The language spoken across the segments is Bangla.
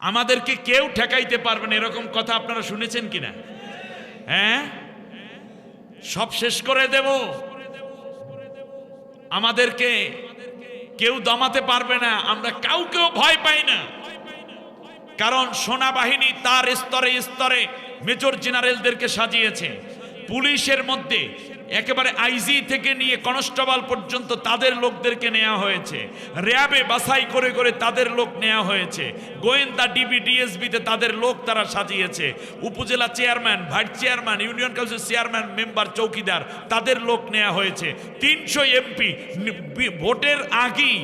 আমাদেরকে কেউ ঠেকাইতে পারবে না, এরকম কথা আপনারা শুনেছেন কিনা? হ্যাঁ, সব শেষ করে দেব, আমাদেরকে কেউ দমাতে পারবে না। আমরা কাউকেও ভয় পাই না, কারণ সেনাবাহিনী তার স্তরে স্তরে মেজর জেনারেলদেরকে সাজিয়েছে। পুলিশের মধ্যে একেবারে আইজি থেকে নিয়ে কনস্টেবল পর্যন্ত তাদের লোকদেরকে নেওয়া হয়েছে। র্যাবে বাছাই করে করে তাদের লোক নেওয়া হয়েছে। গোয়েন্দা ডিবি ডিএসবিতে তাদের লোক তারা সাজিয়েছে। উপজেলা chairman, vice chairman, union council chairman, member, চৌকিদার তাদের লোক নেওয়া হয়েছে। 300 এমপি ভোটের আগেই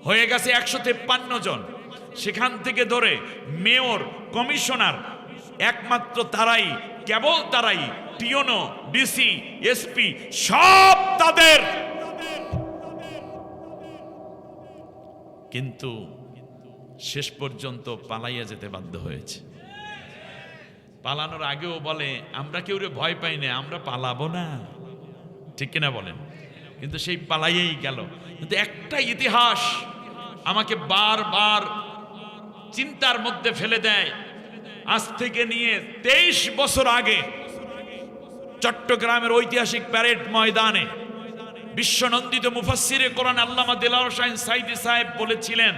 হয়ে গেছে 153 জন। সেখান থেকে ধরে মেয়র, কমিশনার, একমাত্র তারাই, কেবল তারাই, টিওনো, ডিসি, এসপি সব তাদের। কিন্তু শেষ পর্যন্ত পালাইয়া যেতে বাধ্য হয়েছে। পালানোর আগেও বলে আমরা কেউ ভয় পাই না, আমরা পালাবো না, ঠিক কিনা বলেন? কিন্তু সেই পালাইয়েই গেল। কিন্তু একটা ইতিহাস আমাকে বারবার চিন্তার মধ্যে ফেলে দেয়। আজ থেকে নিয়ে 23 বছর আগে চট্টগ্রামের ঐতিহাসিক প্যারেড ময়দানে বিশ্বনন্দিত মুফাসসিরে কোরআন আল্লামা দেলাওয়ার হোসেন সাইদি সাহেব বলেছিলেন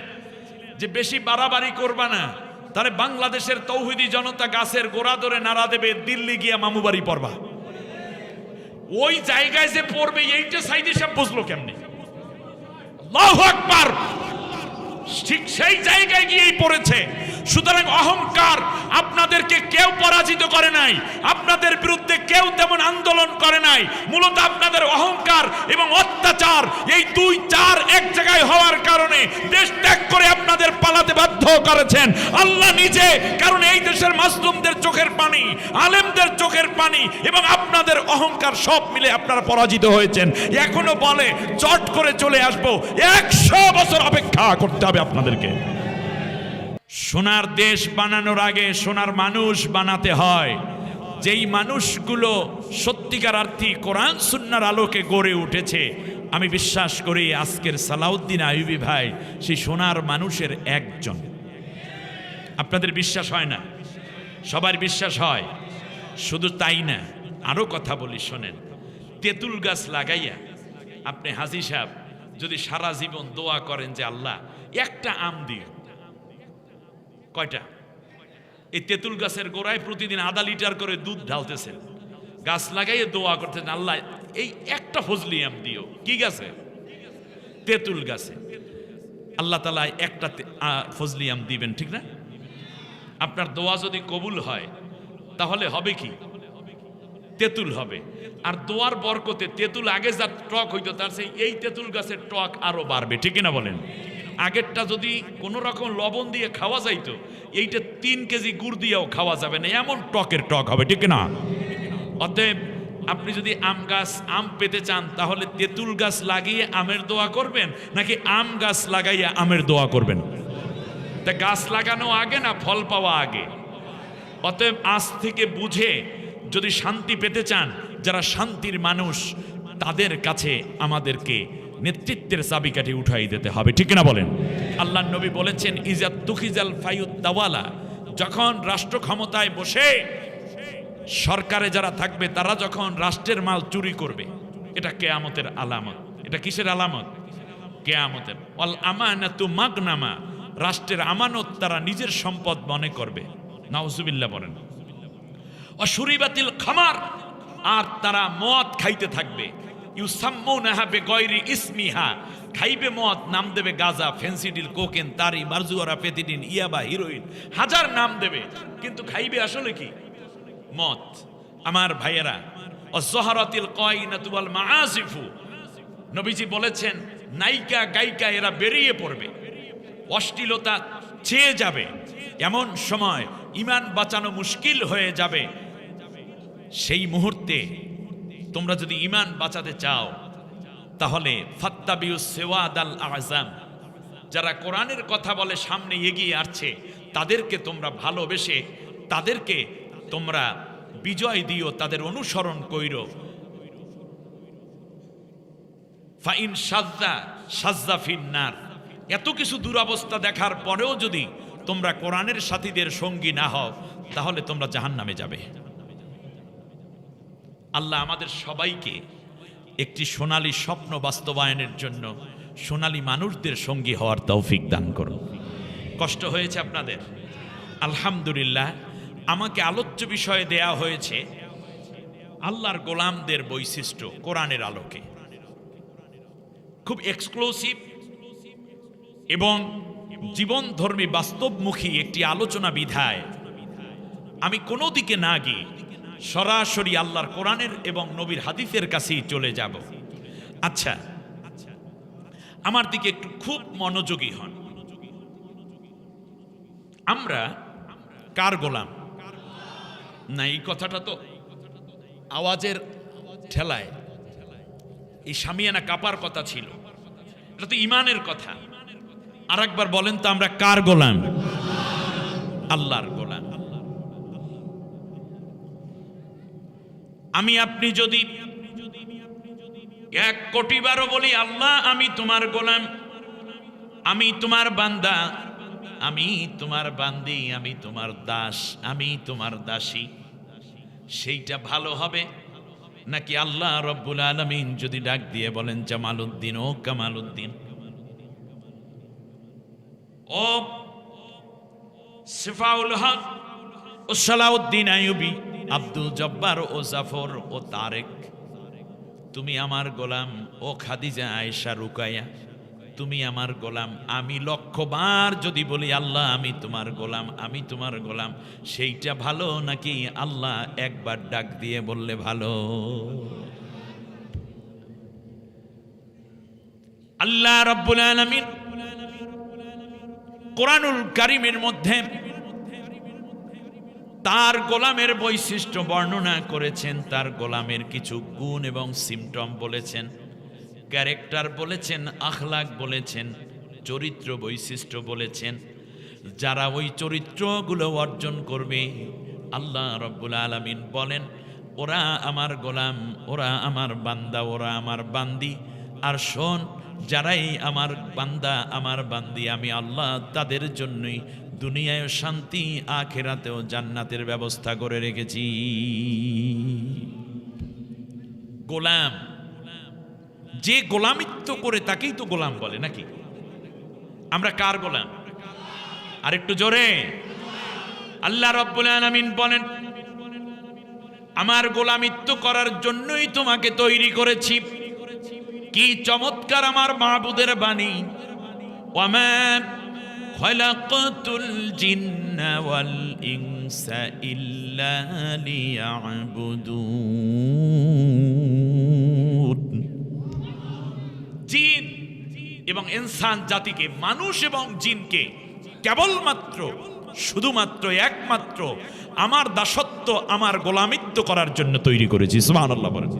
যে বেশি বাড়াবাড়ি করবা না, তাহলে বাংলাদেশের তৌহিদি জনতা গাছের গোড়া ধরে নাড়া দেবে, দিল্লি গিয়া মামুবাড়ি পড়বা। ওই জায়গায় যে পড়বে এইটা সাইদি সাহেব বুঝলো কেমনে? আল্লাহু আকবার! ঠিক সেই জায়গায় গিয়েই পড়েছে। সুতরাং অহংকার আপনাদেরকে কেউ পরাজিত করে নাই, আপনাদের বিরুদ্ধে কেউ তেমন আন্দোলন করে নাই। মূলত আপনাদের অহংকার এবং অত্যাচার, এই 2-4 এক জায়গায় হওয়ার কারণে দেশ ত্যাগ করে আপনাদের পালাতে বাধ্য করেছেন আল্লাহ নিজে। কারণ এই দেশের মাসলুমদের চোখের পানি, আলেমদের চোখের পানি এবং আপনাদের অহংকার সব মিলে আপনারা পরাজিত হয়েছেন। এখনো বলে চট করে চলে আসবো, 100 বছর অপেক্ষা করতে হবে আপনাদেরকে। সোনার দেশ বানানোর আগে সোনার মানুষ বানাতে হয়। যেই মানুষগুলো সত্যিকার অর্থে কোরআন সুন্নাহর আলোকে গড়ে উঠেছে, আমি বিশ্বাস করি আজকের সালাউদ্দিন আইয়ুবী ভাই সেই সোনার মানুষের একজন। আপনাদের বিশ্বাস হয় না? সবার বিশ্বাস হয়। শুধু তাই না, আরো কথা বলি শোনেন। তেঁতুল গাছ লাগাইয়া আপনি হাজী সাহেব যদি সারা জীবন দোয়া করেন যে আল্লাহ একটা আম দিও, কয়টা? এই তেঁতুল গাছের গোড়ায় প্রতিদিন আধা লিটার করে দুধ ঢালতেছেন, গাছ লাগাইয়ে দোয়া করতেছেন আল্লাহ এই একটা ফজলি আম দিও। কি গাছে? তেঁতুল গাছে। আল্লাহ তাআলা একটা ফজলি আম দিবেন, ঠিক না? আপনার দোয়া যদি কবুল হয় তাহলে হবে কি? তেঁতুল হবে। আর দোয়ার বরকতে তেঁতুল আগে যা টক হইতো তার সেই এই তেঁতুল গাছের টক আরো বাড়বে, ঠিক না বলেন? আগেরটা যদি কোনো রকম লবণ দিয়ে খাওয়া যাইতো, এইটা 3 কেজি গুড় দিয়েও খাওয়া যাবে না, এমন টকের টক হবে, ঠিক না? অতএব আপনি যদি আম গাছ আম পেতে চান তাহলে তেঁতুল গাছ লাগিয়ে আমের দোয়া করবেন, নাকি আম গাছ লাগাইয়া আমের দোয়া করবেন? তা গাছ লাগানো আগে না ফল পাওয়া আগে? অতএব আজ থেকে বুঝে যদি শান্তি পেতে চান, যারা শান্তির মানুষ তাদের কাছে আমাদেরকে নেতৃত্বের চাবিকাঠি উঠাই দিতে হবে, ঠিক না বলেন? আল্লাহর নবী বলেছেন ইজাত তুখিজাল ফায়ুত তাওয়ালা, যখন রাষ্ট্র ক্ষমতায় বসে সরকারে যারা থাকবে তারা যখন রাষ্ট্রের মাল চুরি করবে, এটা কিয়ামতের আলামত। এটা কিসের আলামত? কিয়ামতের। ওয়াল আমানাতু মাগনামা, রাষ্ট্রের আমানত তারা নিজের সম্পদ মনে করবে। নাউজুবিল্লাহ বলেন। অশুরিবাতিল খামার, আর তারা মদ খাইতে থাকবে। ইউসাম্মুনাহা বিগায়রি ইসমিহা, খাইবে মদ, নাম দেবে গাঁজা, ফেন্সিডিল, কোকেন, তারি, মারজুয়ারা, পেথিডিন, ইয়াবা, হিরোইন, হাজার নাম দেবে, কিন্তু খাইবে আসলে কি? মদ। আমার ভাইয়েরা, অজহরাতিল কায়নাতু ওয়াল মাআসিফু, নবীজি বলেছেন নায়িকা গায়িকা এরা বেরিয়ে পড়বে, অশ্লীলতা ছেয়ে যাবে। এমন সময় ঈমান বাঁচানো মুশকিল হয়ে যাবে। সেই মুহূর্তে তোমরা যদি ঈমান বাঁচাতে চাও তাহলে ফাত্তাবিউস সিওয়াদাল আযম, যারা কোরআনের কথা বলে সামনে এগিয়ে আসছে তাদেরকে তোমরা ভালোবেসে তাদেরকে তোমরা বিজয় দিও, তাদের অনুসরণ কইরো। ফাইন সাজ্জা সাজ্জা ফিন্নার, এত কিছু দুরবস্থা দেখার পরেও যদি তোমরা কোরআনের সাথীদের সঙ্গী না হও, তাহলে তোমরা জাহান্নামে যাবে। আল্লাহ আমাদের সবাইকে একটি সোনালী স্বপ্ন বাস্তবায়নের জন্য সোনালী মানুষদের সঙ্গী হওয়ার তৌফিক দান করুন। কষ্ট হয়েছে আপনাদের? আলহামদুলিল্লাহ, আমাকে আলোচ্য বিষয়ে দেয়া হয়েছে আল্লাহর গোলামদের বৈশিষ্ট্য কোরআনের আলোকে। খুব এক্সক্লুসিভ এবং জীবনধর্মী বাস্তবমুখী একটি আলোচনা বিধায় আমি কোনো দিকে না গিয়ে সরাসরি আল্লাহর কোরআনের এবং নবীর হাদিসের কাছেই চলে যাব। আচ্ছা, আমার দিকে একটু খুব মনোযোগী হন। আমরা কার গোলাম? না, এই কথাটা তো আওয়াজের ঠেলায় এই শামিয়ানা কাপার কথা ছিল, এটা তো ইমানের কথা। আর একবার বলেন তো, আমরা কার গোলাম? আল্লাহর গোলাম। আমি আপনি যদি 1 কোটি বারও বলি আল্লাহ আমি তোমার গোলাম, আমি তোমার বান্দা, আমি তোমার বান্দি, আমি তোমার দাস, আমি তোমার দাসী, সেইটা ভালো হবে? নাকি আল্লাহ রব্বুল আলামিন যদি ডাক দিয়ে বলেন জামালউদ্দিন ও কামালউদ্দিন, ও সিফাউল হক ও সালাউদ্দিন আইয়ুবী, আব্দুল জব্বার ও জাফর ও তারেক, তুমি আমার গোলাম। ও খাদিজা, আয়েশা, রুকায়া, তুমি আমার গোলাম। আমি 1,00,000 বার যদি বলি আল্লাহ আমি তোমার গোলাম, আমি তোমার গোলাম, সেইটা ভালো নাকি আল্লাহ একবার ডাক দিয়ে বললে ভালো? আল্লাহ রাব্বুল আলামিন কোরআনুল কারীমের মধ্যে তার গোলামের বৈশিষ্ট্য বর্ণনা করেছেন, তার গোলামের কিছু গুণ এবং সিমটম বলেছেন, ক্যারেক্টার বলেছেন, আখলাক বলেছেন, চরিত্র বৈশিষ্ট্য বলেছেন। যারা ওই চরিত্রগুলো অর্জন করবে, আল্লাহ রব্বুল আলামিন বলেন ওরা আমার গোলাম, ওরা আমার বান্দা, ওরা আমার বান্দি। আর শোন, যারাই আমার বান্দা, আমার বান্দি, আমি আল্লাহ তাদের জন্যই দুনিয়ায় শান্তি, আখিরাতেও জান্নাতের ব্যবস্থা করে রেখেছি। গোলাম, যে গোলামিত্ব করে তাকেই তো গোলাম বলে, নাকি? আমরা কার গোলাম? আর একটু জোরে। আল্লাহ রাব্বুল আলামিন বলেন আমার গোলামিত্ব করার জন্যই তোমাকে তৈরি করেছি। কি চমৎকার আমার মাবুদের বাণী! ওয়ামা খালাকাতুল জিন্না ওয়াল ইনসা ইল্লা লিয়াবুদুন। জিন এবং ইনসান জাতিকে, মানুষ এবং জিনকে কেবলমাত্র, শুধুমাত্র, একমাত্র আমার দাসত্ব, আমার গোলামিত্ব করার জন্য তৈরি করেছি। সুবহানাল্লাহ বলেন।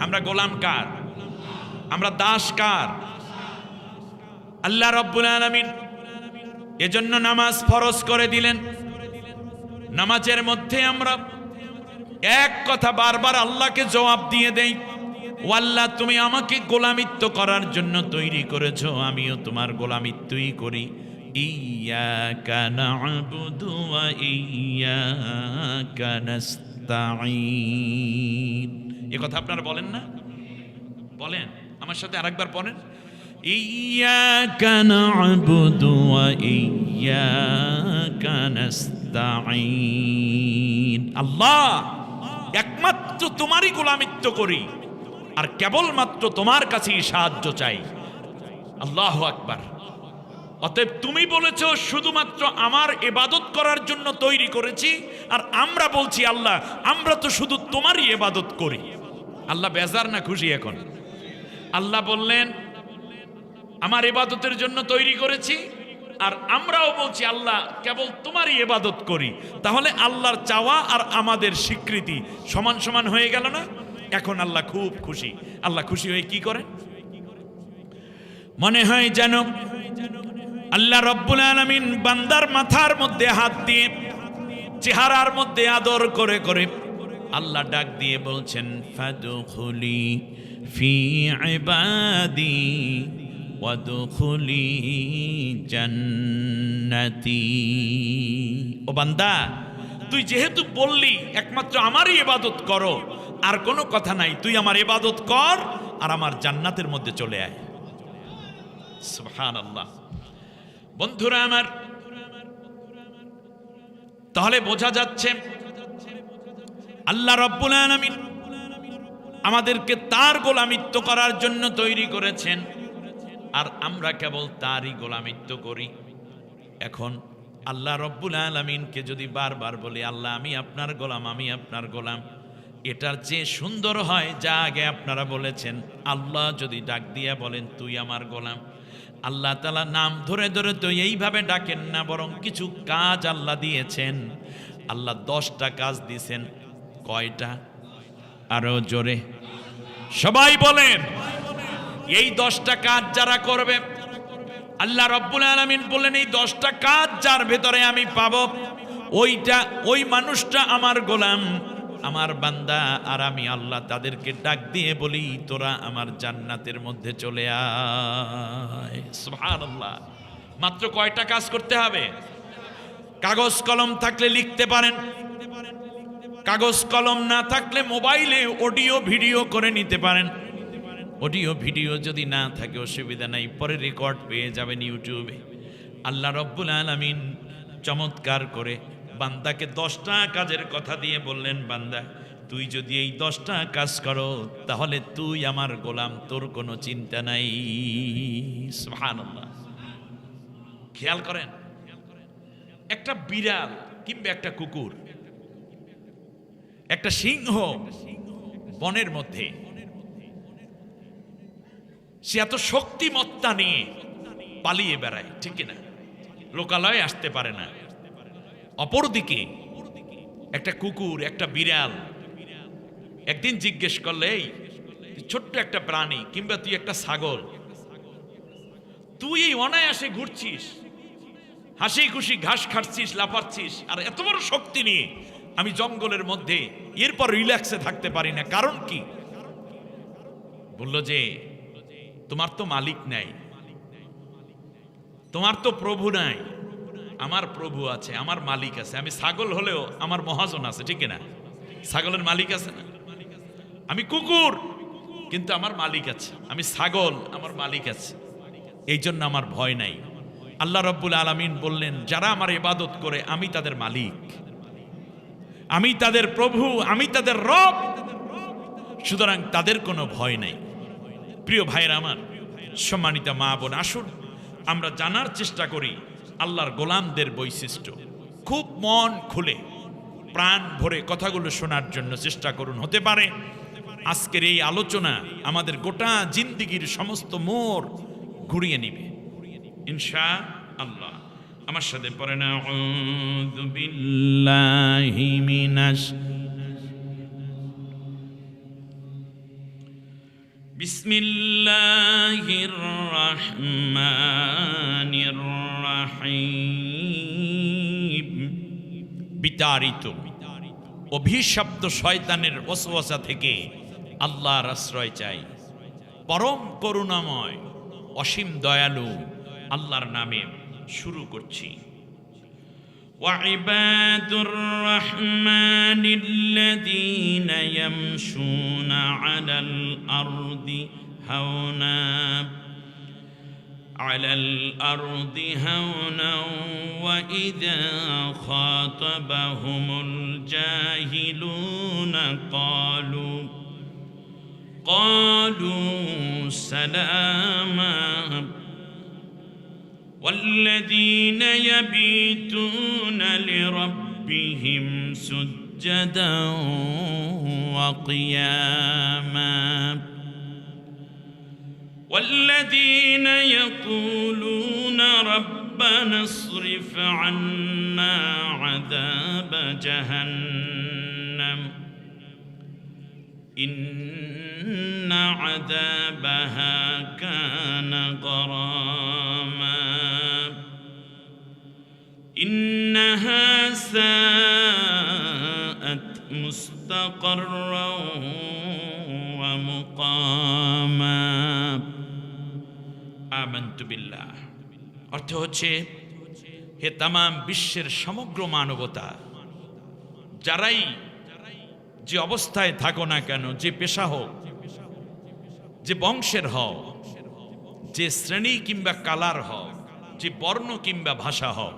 আমরা গোলাম কার? আমরা দাস কার? আল্লাহ রাব্বুল আলামিন এজন্য নামাজ ফরজ করে দিলেন। নামাজের মধ্যে আমরা এক কথা বারবার আল্লাহকে জবাব দিয়ে দেই, ও আল্লাহ তুমি আমাকে গোলামিত্ব করার জন্য তৈরি করেছো, আমিও তোমার গোলামিত্বই করি। ইয়াকা না'বুদু ওয়া ইয়াকা নাস্তাঈন। এই কথা আপনারা বলেন না? বলেন আমার সাথে আরেকবার পড়েন, ইয়াকা না'বুদু ওয়া ইয়াকা নাস্তাঈন। আল্লাহ, একমাত্র তোমারই গোলামিত্ব করি আর কেবলমাত্র তোমার কাছেই সাহায্য চাই। আল্লাহু আকবার। অতএব তুমি বলেছো শুধুমাত্র আমার ইবাদত করার জন্য তৈরি করেছি, আর আমরা বলছি আল্লাহ আমরা তো শুধু তোমারই ইবাদত করি। আল্লাহ বেজার না খুশি এখন? আল্লাহ বললেন আমার ইবাদতের জন্য তৈরি করেছি, আর আমরাও বলছি আল্লাহ কেবল তোমারই ইবাদত করি। তাহলে আল্লাহর চাওয়া আর আমাদের স্বীকৃতি সমান সমান হয়ে গেল না? এখন আল্লাহ খুব খুশি। আল্লাহ খুশি হয়ে কি করে? মনে হয় যেন আল্লাহ রব্বুল আলামিন বান্দার মাথার মধ্যে হাত দিয়ে, চেহারার মধ্যে আদর করে করে আল্লাহ ডাক দিয়ে বলছেন ফাদখুলি ফি ইবাদি ওয়াদখুলি জান্নাতি। ও বান্দা, তুই যেহেতু বললি একমাত্র আমারই ইবাদত করো, আর কোনো কথা নাই, তুই আমার ইবাদত কর আর আমার জান্নাতের মধ্যে চলে আয়। সুবহানাল্লাহ। বন্ধুরা আমার, তাহলে বোঝা যাচ্ছে আল্লাহ রাব্বুল আলামিন আমাদেরকে তার গোলামিত্ব করার জন্য তৈরি করেছেন, আর আমরা কেবল তারই গোলামিত্ব করি। এখন আল্লাহ রাব্বুল আলামিনকে যদি বারবার বলি আল্লাহ আমি আপনার গোলাম, আমি আপনার গোলাম, এটার চেয়ে সুন্দর হয় যা আগে আপনারা বলেছেন। আল্লাহ যদি ডাক দিয়া বলেন তুই আমার গোলাম, আল্লাহ তাআলা নাম ধরে ধরে তো এইভাবে ডাকেন না, বরং কিছু কাজ আল্লাহ দিয়েছেন। আল্লাহ 10টা কাজ দিয়েছেন। কয়টা? আরো জোরে সবাই বলেন। এই 10টা কাজ যারা করবে, আল্লাহ রাব্বুল আলামিন বললেন এই 10টা কাজ যার ভেতরে আমি পাবো, ওই মানুষটা আমার গোলাম, আমার বান্দা। আর আমি আল্লাহ তাদেরকে ডাক দিয়ে বলি তোরা আমার জান্নাতের মধ্যে চলে আয়। সুবহানাল্লাহ। মাত্র কয়টা কাজ করতে হবে? কাগজ কলম থাকলে লিখতে পারেন, কাগজ কলম না থাকলে মোবাইলে অডিও ভিডিও করে নিতে পারেন। অডিও ভিডিও যদি না থাকে অসুবিধা নাই, পরে রেকর্ড পেয়ে যাবেন ইউটিউবে। আল্লাহ রাব্বুল আলামিন চমৎকার করে বান্দাকে 10টা কাজের কথা দিয়ে বললেন, বান্দা তুই যদি এই 10টা কাজ করো তাহলে তুই আমার গোলাম, তোর কোনো চিন্তা নাই। সুবহানাল্লাহ। খেয়াল করেন, একটা বিড়াল কিংবা একটা কুকুর, একটা সিংহ বনের মধ্যে, সে এত শক্তিমত্তা নিয়ে পালিয়ে বেড়ায়, ঠিক কিনা? লোকালয়ে আসতে পারে না। অপরদিকে একটা কুকুর, একটা বিড়াল একদিন জিজ্ঞেস করলে, এই ছোট্ট একটা প্রাণী কিংবা তুই একটা ছাগল, তুই এই অনায়াসে ঘুরছিস, হাসি খুশি ঘাস খাচ্ছিস, লাফাচ্ছিস, আর এত বড় শক্তি নিয়ে আমি জঙ্গলের মধ্যে এরপর রিল্যাক্সে থাকতে পারি না, কারণ কি? বলল যে তোমার তো মালিক নাই, তোমার তো প্রভু নাই। আমার প্রভু আছে, আমার মালিক আছে। আমি ছাগল হলেও আমার মহাজন আছে, ঠিক না? ছাগলের মালিক আছে না? আমি কুকুর কিন্তু আমার মালিক আছে। আমি ছাগল, আমার মালিক আছে। এই জন্য আমার ভয় নাই। আল্লাহ রাব্বুল আলামিন বললেন যারা আমার ইবাদত করে আমি তাদের মালিক, আমি তাদের প্রভু, আমি তাদের রব, সুতরাং তাদের কোনো ভয় নাই। প্রিয় ভাইরা আমার, সম্মানিত মা বোন, আসুন আমরা জানার চেষ্টা করি আল্লাহর গোলামদের বৈশিষ্ট্য। খুব মন খুলে প্রাণ ভরে কথাগুলো শোনার জন্য চেষ্টা করুন। হতে পারে আজকের এই আলোচনা আমাদের গোটা জিন্দেগির সমস্ত মোড় ঘুরিয়ে নিবে ইনশাআল্লাহ। আমার সাথে পড়েন, আউযু বিল্লাহি মিনাশ বিসমিল্লাহির রহমানির রহিম। বিতাড়িত অভিশপ্ত শয়তানের ওয়াসওয়াসা থেকে আল্লাহর আশ্রয় চাই। পরম করুণাময় অসীম দয়ালু আল্লাহর নামে শুরু করছি। وعباد الرحمن الذين يمشون على الأرض هونا وإذا خاطبهم الجاهلون قالوا سلاما والذين يبيتون لربهم سجدا وقياما والذين يقولون ربنا اصرف عنا عذاب جهنم إن عذابها كان غراما إنها ساءت مستقرا ومقاما আমানতু বিল্লাহ অর্থ হচ্ছে, হে তামাম বিশ্বের সমগ্র মানবতা, যারাই যে অবস্থায় থাকো না কেন, যে পেশা হোক, যে বংশের হও, যে শ্রেণী কিংবা কালার হও, যে বর্ণ কিংবা ভাষা হও,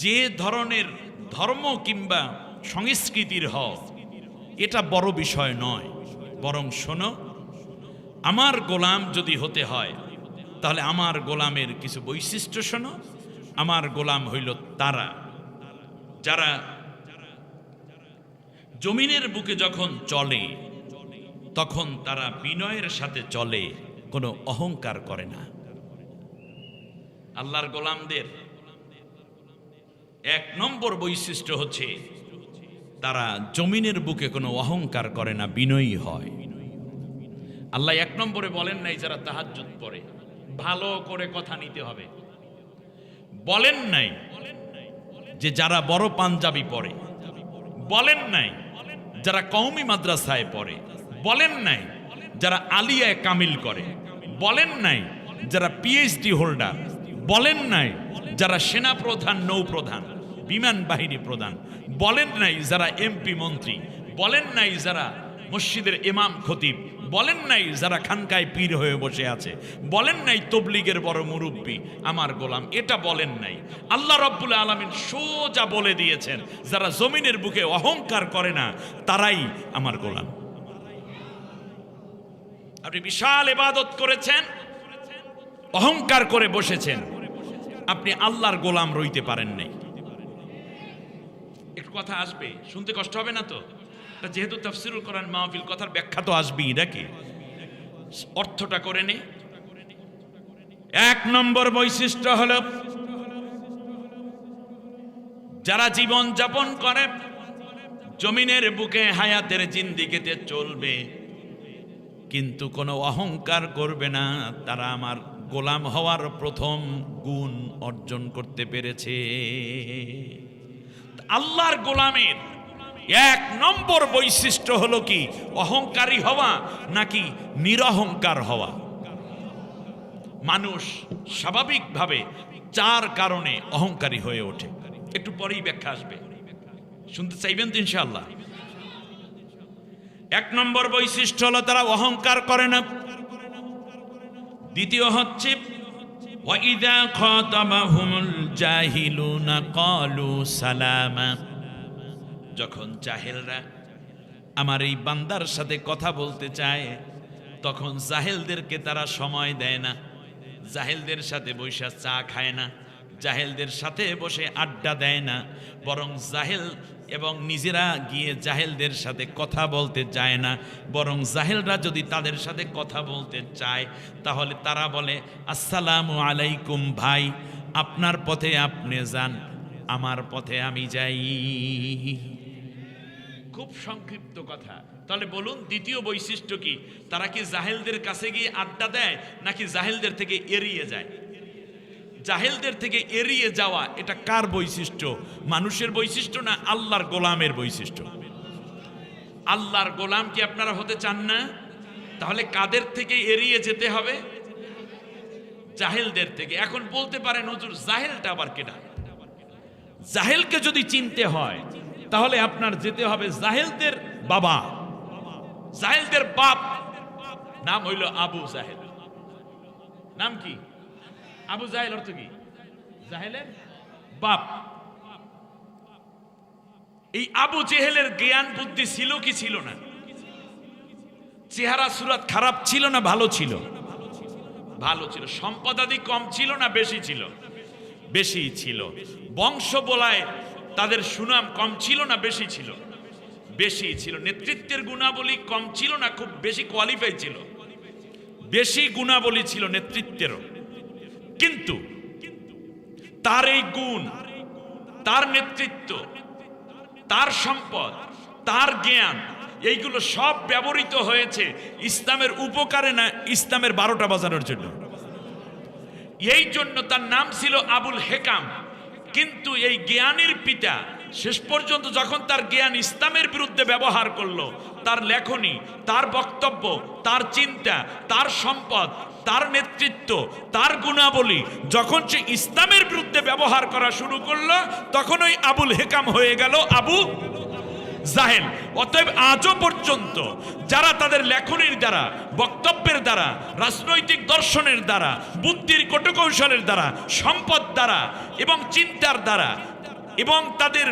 যে ধরনের ধর্ম কিংবা সংস্কৃতির হও, এটা বড় বিষয় নয়। বরং শোনো, আমার গোলাম যদি হতে হয় তাহলে আমার গোলামের কিছু বৈশিষ্ট্য শোনো। আমার গোলাম হইল তারা যারা জমিনের বুকে যখন চলে তখন তারা বিনয়ের সাথে চলে, কোনো অহংকার করে না। আল্লাহর গোলামদের এক নম্বর বৈশিষ্ট্য হচ্ছে তারা জমিনের বুকে কোনো অহংকার করে না, বিনয়ী হয়। আল্লাহ এক নম্বরে বলেন নাই যারা তাহাজ্জুদ পড়ে ভালো করে কথা নিতে হবে, বলেন নাই যে যারা বড় পাঞ্জাবি পড়ে, বলেন নাই যারা কওমি মাদ্রাসায় পড়ে, বলেন নাই যারা আলিয়ায় কামিল করে, বলেন নাই যারা পিএইচডি হোল্ডার, বলেন নাই যারা সেনা প্রধান, নৌপ্রধান, বিমান বাহিনী প্রধান, বলেন নাই যারা এমপি মন্ত্রী, বলেন নাই যারা মসজিদের ইমাম খতিব, বলেন নাই যারা খানকায় পীর হয়ে বসে আছে, বলেন নাই তবলিগের বড় মুরব্বী আমার গোলাম, এটা বলেন নাই। আল্লাহ রাব্বুল আলামিন সোজা বলে দিয়েছেন, যারা জমিনের বুকে অহংকার করে না তারাই আমার গোলাম। আপনি বিশাল ইবাদত করেছেন, অহংকার করে বসেছেন, আপনি আল্লাহর গোলাম রইতে পারেন নাই। একটু কথা আসবে, শুনতে কষ্ট হবে না তো? যেহেতু তাফসিরুল কোরআন মাহফিল, কথার ব্যাখ্যা তো আসবেই নাকি? অর্থটা করে নে। এক নম্বর বৈশিষ্ট্য হলো যারা জীবন যাপন করে জমিনের বুকে হায়াতের জিন্দিগিতে চলবে কিন্তু কোনো অহংকার করবে না, তারা আমার গোলাম হওয়ার প্রথম গুণ অর্জন করতে পেরেছে। আল্লাহর গোলামের এক নম্বর বৈশিষ্ট্য হলো কি? অহংকারী হওয়া নাকি নিরহংকার হওয়া? মানুষ স্বাভাবিকভাবে চার কারণে অহংকারী হয়ে ওঠে, একটু পরেই ব্যাখ্যা আসবে, শুনতে চাইবেন তো ইনশাআল্লাহ। এক নম্বর বৈশিষ্ট্য হলো তারা অহংকার করে না। দ্বিতীয় হচ্ছে ওয়াইদা খাতাবাহুমুল জাহিলুনা ক্বালু সালামা, যখন জাহেলরা আমার এই বান্দার সাথে কথা বলতে চায় তখন জাহেলদেরকে তারা সময় দেয় না, জাহেলদের সাথে বসে চা খায় না, জাহেলদের সাথে বসে আড্ডা দেয় না, বরং জাহেল এবং নিজেরা গিয়ে জাহেলদের সাথে কথা বলতে যায় না, বরং জাহেলরা যদি তাদের সাথে কথা বলতে চায় তাহলে তারা বলে আসসালামু আলাইকুম ভাই, আপনার পথে আপনি যান, আমার পথে আমি যাই। খুব সংক্ষিপ্ত কথা। তাহলে বলুন দ্বিতীয় বৈশিষ্ট্য কি? তারা কি জাহেলদের কাছে গিয়ে আড্ডা দেয় নাকি জাহেলদের থেকে এড়িয়ে যায়? জাহেলদের থেকে এড়িয়ে যাওয়া এটা কার বৈশিষ্ট্য? মানুষের বৈশিষ্ট্য না আল্লাহর গোলামের বৈশিষ্ট্য? আল্লাহর গোলাম কি আপনারা হতে চান না? তাহলে কাদের থেকে এড়িয়ে যেতে হবে? জাহেলদের থেকে। এখন বলতে পারেন হুজুর জাহেলটা আবার কেডা? জাহেলকে যদি চিনতে হয় তাহলে আপনার যেতে হবে জাহেলদের বাবা, জাহেলদের বাপ, নাম হইল আবু জাহেল। নাম কি? আবু জাহেল অর্থ কি? জাহেলের বাপ। এই আবু জেহেলের জ্ঞান বুদ্ধি ছিল কি ছিল না? চেহারা সুরাত খারাপ ছিল না ভালো ছিল? ভালো ছিল। সম্পদাদি কম ছিল না বেশি ছিল? বেশি ছিল। বংশ বলায় তাদের সুনাম কম ছিল না বেশি ছিল? বেশি ছিল। নেতৃত্বের গুণাবলী কম ছিল না খুব বেশি কোয়ালিফাই ছিল? বেশি গুণাবলী ছিল নেতৃত্বেরও। কিন্তু তার এই গুণ, তার নেতৃত্ব, তার সম্পদ, তার জ্ঞান, এইগুলো সব ব্যবহৃত হয়েছে ইসলামের উপকারে না ইসলামের 12টা বাজানোর জন্য। এই জন্য তার নাম ছিল আবুল হেকাম। কিন্তু এই জ্ঞানের পিতা, শেষ পর্যন্ত যখন তার জ্ঞান ইসলামের বিরুদ্ধে ব্যবহার করলো, তার লেখনী, তার বক্তব্য, তার চিন্তা, তার সম্পদ, তার নেতৃত্ব, তার গুণাবলী যখন সে ইসলামের বিরুদ্ধে ব্যবহার করা শুরু করলো, তখন ওই আবুল হেকাম হয়ে গেল আবু জাহেল। অতএব আজও পর্যন্ত যারা তাদের লেখনীর দ্বারা, বক্তব্যের দ্বারা, রাজনৈতিক দর্শনের দ্বারা, বুদ্ধির কৌশলের দ্বারা, সম্পদ দ্বারা এবং চিন্তার দ্বারা এবং তাদের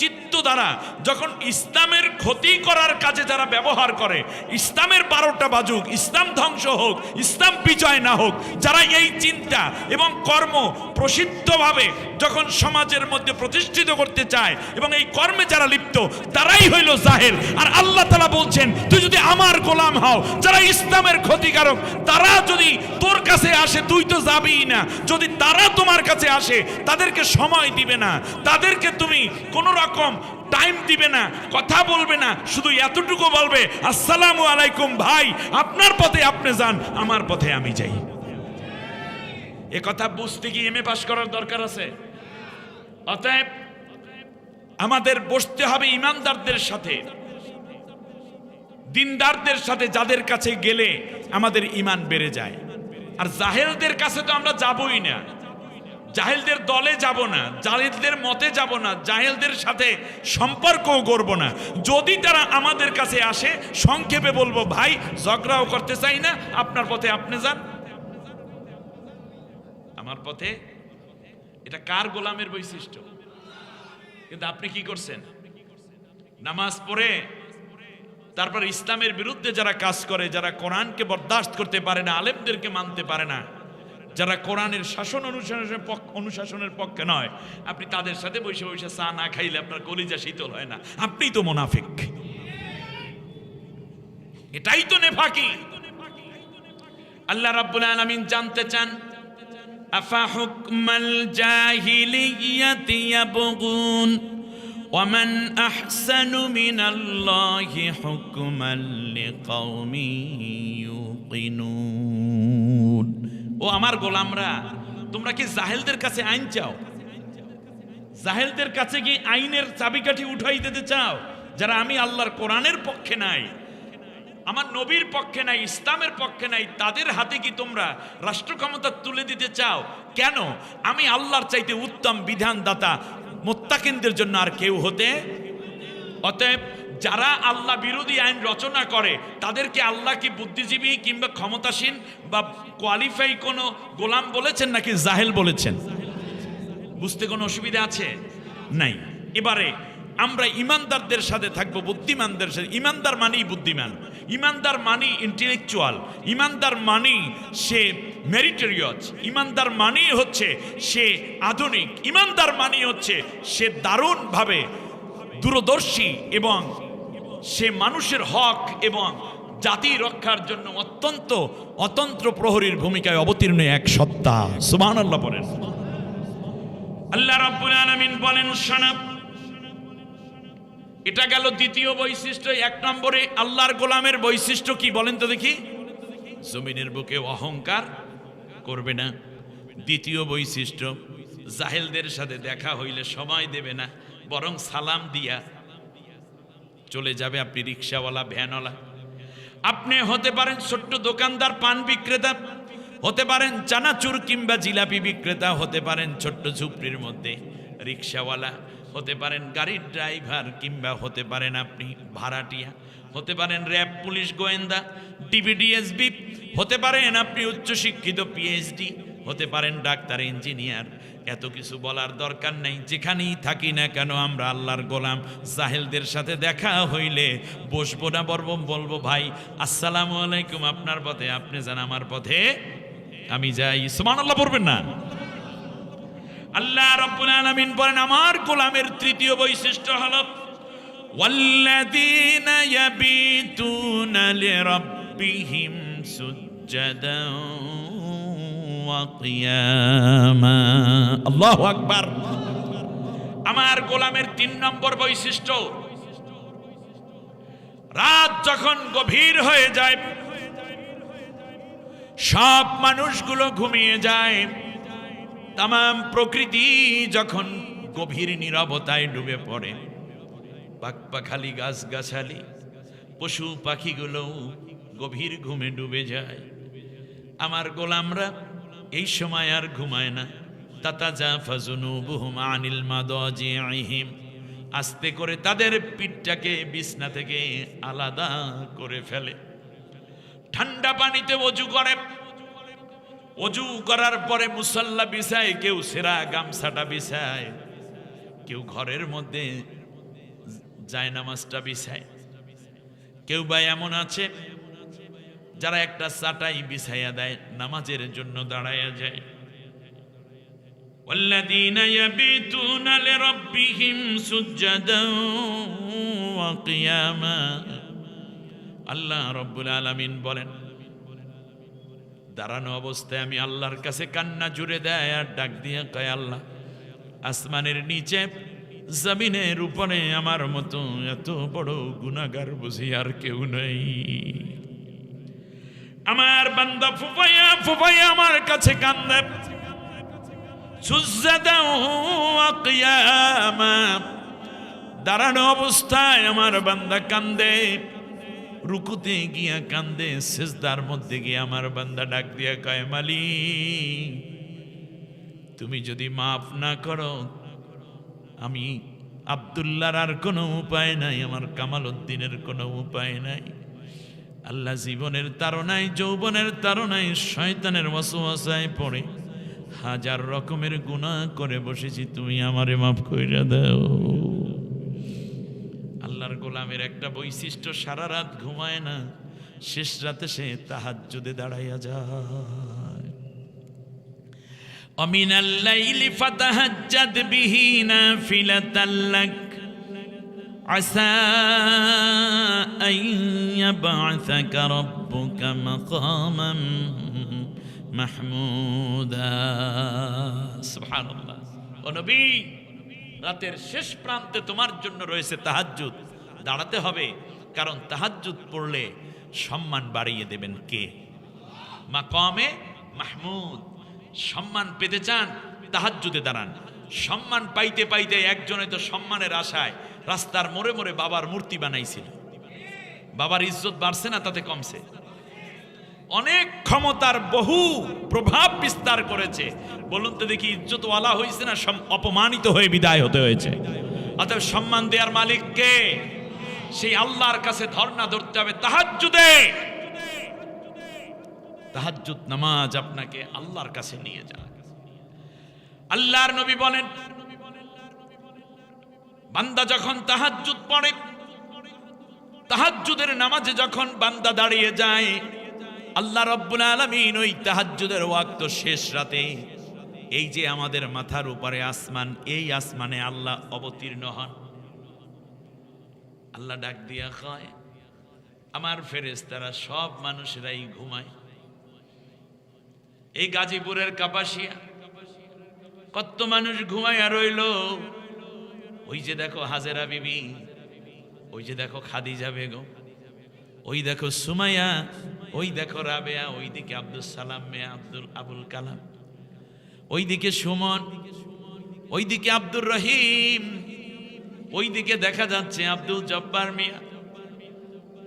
চিত্ত দ্বারা যখন ইসলামের ক্ষতি করার কাজে যারা ব্যবহার করে, ইসলামের 12টা বাজুক, ইসলাম ধ্বংস হোক, ইসলাম বিজয় না হোক, যারা এই চিন্তা এবং কর্ম প্রসিদ্ধভাবে যখন সমাজের মধ্যে প্রতিষ্ঠিত করতে চায় এবং এই কর্মে যারা লিপ্ত, তারাই হইল জাহেল। আর আল্লাহ তাআলা বলছেন, তুই যদি আমার গোলাম হও, যারা ইসলামের ক্ষতিকারক, তারা যদি তোর কাছে আসে, তুই তো যাবিই না। যদি তারা তোমার কাছে আসে, তাদেরকে সময় দিবে না, তাদেরকে তুমি কোন রকম টাইম দিবে না, কথা বলবে না, শুধু এতটুকু বলবে, আসসালামু আলাইকুম ভাই, আপনার পথে আপনি যান, আমার পথে আমি যাই। এ কথা বুঝতে কি এমএ পাস করার দরকার আছে? অতএব আমাদের বসতে হবে ইমানদারদের সাথে, দিনদারদের সাথে, যাদের কাছে গেলে আমাদের ইমান বেড়ে যায়। আর জাহেলদের কাছে তো আমরা যাবই না, জাহেলদের দলে যাব না, জাহেলদের মতে যাব না, জাহেলদের সাথে সম্পর্কও করব না। যদি তারা আমাদের কাছে আসে, সংক্ষেপে বলবো, ভাই ঝগড়াও করতে চাই না, আপনার পথে আপনি যান, আমার পথে। এটা কার গোলামের বৈশিষ্ট্য? কিন্তু আপনি কি করছেন? নামাজ পড়ে তারপর ইসলামের বিরুদ্ধে যারা কাজ করে, যারা কোরআনকে বরদাস্ত করতে পারে না, আলেমদেরকে মানতে পারে না, যারা কোরআনের শাসন অনুশাসনের পক্ষে নয়, আপনি তাদের সাথে বসে বসে চা না খাইলে আপনার কলিজা শীতল হয় না। আপনি তো মুনাফিক। এটাই তো নেফাকি। আল্লাহ রাব্বুল আলামিন জানতে চান, আফা হুকমাল জাহিলিয়াতি ইয়াবগুন ওয়ামান আহসানু মিনাল্লাহি হুকমান লিকাওমিন ইউকিনুন। ও আমার গোলামরা, তোমরা কি জাহেলদের কাছে আইন চাও? জাহেলদের কাছে কি আইনের চাবিকাঠি উঠাই দিতে চাও? যারা আমি আল্লাহর কোরআনের পক্ষে নাই, আমার নবীর পক্ষে নাই, ইসলামের পক্ষে নাই, তাদের হাতে কি তোমরা রাষ্ট্র ক্ষমতা তুলে দিতে চাও? কেন? আমি আল্লাহর চাইতে উত্তম বিধানদাতা মুত্তাকিনদের জন্য আর কেউ হতে। অতএব যারা আল্লাহ বিরোধী আইন রচনা করে, তাদেরকে আল্লাহ কি বুদ্ধিজীবী কিংবা ক্ষমতাসীন বা কোয়ালিফাই কোনো গোলাম বলেছেন নাকি জাহেল বলেছেন? বুঝতে কোনো অসুবিধা আছে? নাই। এবারে আমরা ইমানদারদের সাথে থাকবো, বুদ্ধিমানদের সাথে। ইমানদার মানেই বুদ্ধিমান, ইমানদার মানি ইন্টেলেকচুয়াল, ইমানদার মানি সে মেরিটোরিয়াস, ইমানদার মানি হচ্ছে সে আধুনিক, ইমানদার মানি হচ্ছে সে দারুণভাবে দূরদর্শী এবং সে মানুষের হক এবং জাতি রক্ষার জন্য অত্যন্ত অতন্ত্র প্রহরীর ভূমিকায় অবতীর্ণ এক সত্তা। সুবহানাল্লাহ বলেন। আল্লাহ রাব্বুল আলামিন বলেন, শোনো, এটা গেল দ্বিতীয় বৈশিষ্ট্য। 1 নম্বরে আল্লাহর গোলামের বৈশিষ্ট্য কি বলেন তো দেখি? জমিনের বুকে অহংকার করবে না। দ্বিতীয় বৈশিষ্ট্য, জাহেলদের সাথে দেখা হইলে সময় দেবে না, বরং সালাম দিয়া চলে যাবে। আপনি রিক্সাওয়ালা, ভ্যানওয়ালা, আপনি হতে পারেন ছোট্ট দোকানদার, পান বিক্রেতা, হতে পারেন চানাচুর কিংবা জিলাপি বিক্রেতা, হতে পারেন ছোট্ট ঝুপড়ির মধ্যে রিক্সাওয়ালা, হতে পারেন গাড়ির ড্রাইভার, কিংবা হতে পারেন আপনি ভাড়াটিয়া, হতে পারেন র্যাব, পুলিশ, গোয়েন্দা, ডিবিডিএসবি, হতে পারেন আপনি উচ্চশিক্ষিত পিএইচডি, হতে পারেন ডাক্তার, ইঞ্জিনিয়ার। এত কিছু বলার দরকার নেই। যেখানেই থাকি না কেন আমরা আল্লাহর গোলাম। জাহেলদের সাথে দেখা হইলে বসবো না, বলবো, ভাই আসসালামু আলাইকুম, আপনার পথে আপনি যান, আমার পথে আমি যাই। সুবহানাল্লাহ পড়বেন না? আল্লাহ রাব্বুল আলামিন বলেন, আমার গোলামের তৃতীয় বৈশিষ্ট্য হলো ওয়াল্লাযীনা ইয়াবিতুনা লিরাব্বিহিম সুজ্জাদান ওয়া কিয়ামা। আল্লাহু আকবার। আমার গোলামের 3 নম্বর বৈশিষ্ট্য, রাত যখন গভীর হয়ে যায়, সব মানুষগুলো ঘুমিয়ে যায়, তামাম প্রকৃতি যখন গভীর নীরবতায় ডুবে পড়ে। পাখপাখালি গাছগাছালি পশু পাখিগুলো গভীর ঘুমে ডুবে যায়। আমার গোলামরা এই সময় আর ঘুমায় না। তাতাজাফা জুনুবুহুম আনিল মাদাজিইহিম, আস্তে করে তাদের পিঠটাকে বিছনা থেকে আলাদা করে ফেলে। ঠান্ডা পানিতে ওযু করে, ওযু করার পরে মুসাল্লা বিছায়, কেউ সেরা গামছাটা বিছায়, কেউ ঘরের মধ্যে জায়নামাজটা বিছায়, কেউ বা এমন আছে যারা একটা চাটাই বিছাইয়া দেয়, নামাজের জন্য দাঁড়াইয়া যায়। والذين يبيتون لربهم سجدا وقياما, আল্লাহ রব্বুল আলামিন বলেন, দাঁড়ানো অবস্থায় আমি আল্লাহর কাছে কান্না জুড়ে দেয় আর ডাক দিয়ে কয়, আল্লাহ আসমানের নিচে জমিনের উপরে আমার মতো এত বড় গুনাহগার বুঝি আর কেউ নেই। আমার বান্দা ফুফাইয়া ফুফাইয়া আমার কাছে কান্দে, সুজদাও ওয়া কিয়ামা, দাঁড়ানো অবস্থায় আমার বান্দা কান্দে, রুকুতে গিয়া কান্দে, সিজদার মধ্যে গিয়ে আমার বান্দা ডাক দিয়া কয়, মালিক তুমি যদি মাফ না করো, আমি আব্দুল্লাহর আর কোনো উপায় নাই, আমার কামাল উদ্দিনের কোনো উপায় নাই। আল্লাহ জীবনের তাড়নায়, যৌবনের তাড়নায়, শয়তানের ওয়াসওয়াসায় পড়ে হাজার রকমের গুনাহ করে বসেছি, তুমি আমারে মাফ কইরা দাও। আল্লাহর গোলামের একটা বৈশিষ্ট্য, সারা রাত ঘুমায় না, শেষ রাতে সে তাহাজ্জুদে দাঁড়াইয়া যায়। অমিনাল লাইলি ফাতাহাজ্জাদ বিহি নাফিলাতাল লাক আসা আন ইয়াবআসাকা রাব্বুকা মাকামান মাহমুদা। সুবহানাল্লাহ। ও নবী, রাতের শেষ প্রান্তে তোমার জন্য রয়েছে তাহাজ্জুদ, দাঁড়াতে হবে, কারণ তাহাজ্জুদ পড়লে সম্মান বাড়িয়ে দেবেন কে? মাকামে মাহমুদ। সম্মান পেতে চান, তাহাজ্জুদে দাঁড়ান। সম্মান পাইতে পাইতে একজনে তো সম্মানের আশায় রাস্তার মোড়ে মোড়ে বাবার মূর্তি বানাইছিল। বাবার ইজ্জত বাড়ছে না, তাতে কমছে? অনেক ক্ষমতার বহু প্রভাব বিস্তার করেছে। বলুন তো দেখি, ইজ্জতওয়ালা হয়েছে না অপমানিত হয়ে বিদায় হতে হয়েছে? অতএব সম্মান দেওয়ার মালিক কে? সেই আল্লাহর কাছে ধর্ণা ধরতে হবে তাহাজ্জুদে। তাহাজ্জুদ নামাজ আপনাকে আল্লাহর কাছে নিয়ে যায়। আল্লাহর নবী বলেন, বান্দা যখন তাহাজ্জুদ পড়ে, তাহাজ্জুদের নামাজে যখন বান্দা দাঁড়িয়ে যায়, আল্লাহ রাব্বুল আলামিন ওই তাহাজ্জুদের ওয়াক্ত শেষ রাতে, এই যে আমাদের মাথার উপরে আসমান, এই আসমানে আল্লাহ অবতীর্ণ হন। আল্লাহ ডাক দিয়া কয়, আমার ফেরেশতারা সব মানুষেরাই ঘুমায়। এই গাজীপুরের কাপাসিয়া কত মানুষ ঘুমাইয়া রইল। ওই যে দেখো হাজেরা বিবি, ওই যে দেখো খাদিজা বেগম, ওই দেখো সুমাইয়া, ওই দেখো রাবেয়া, ওই দিকে আব্দুল সালাম মেয়া আবুল কালাম, ওই দিকে সুমন, ওই দিকে আব্দুর রহিম, ওই দিকে দেখা যাচ্ছে আব্দুল জব্বার মিয়া।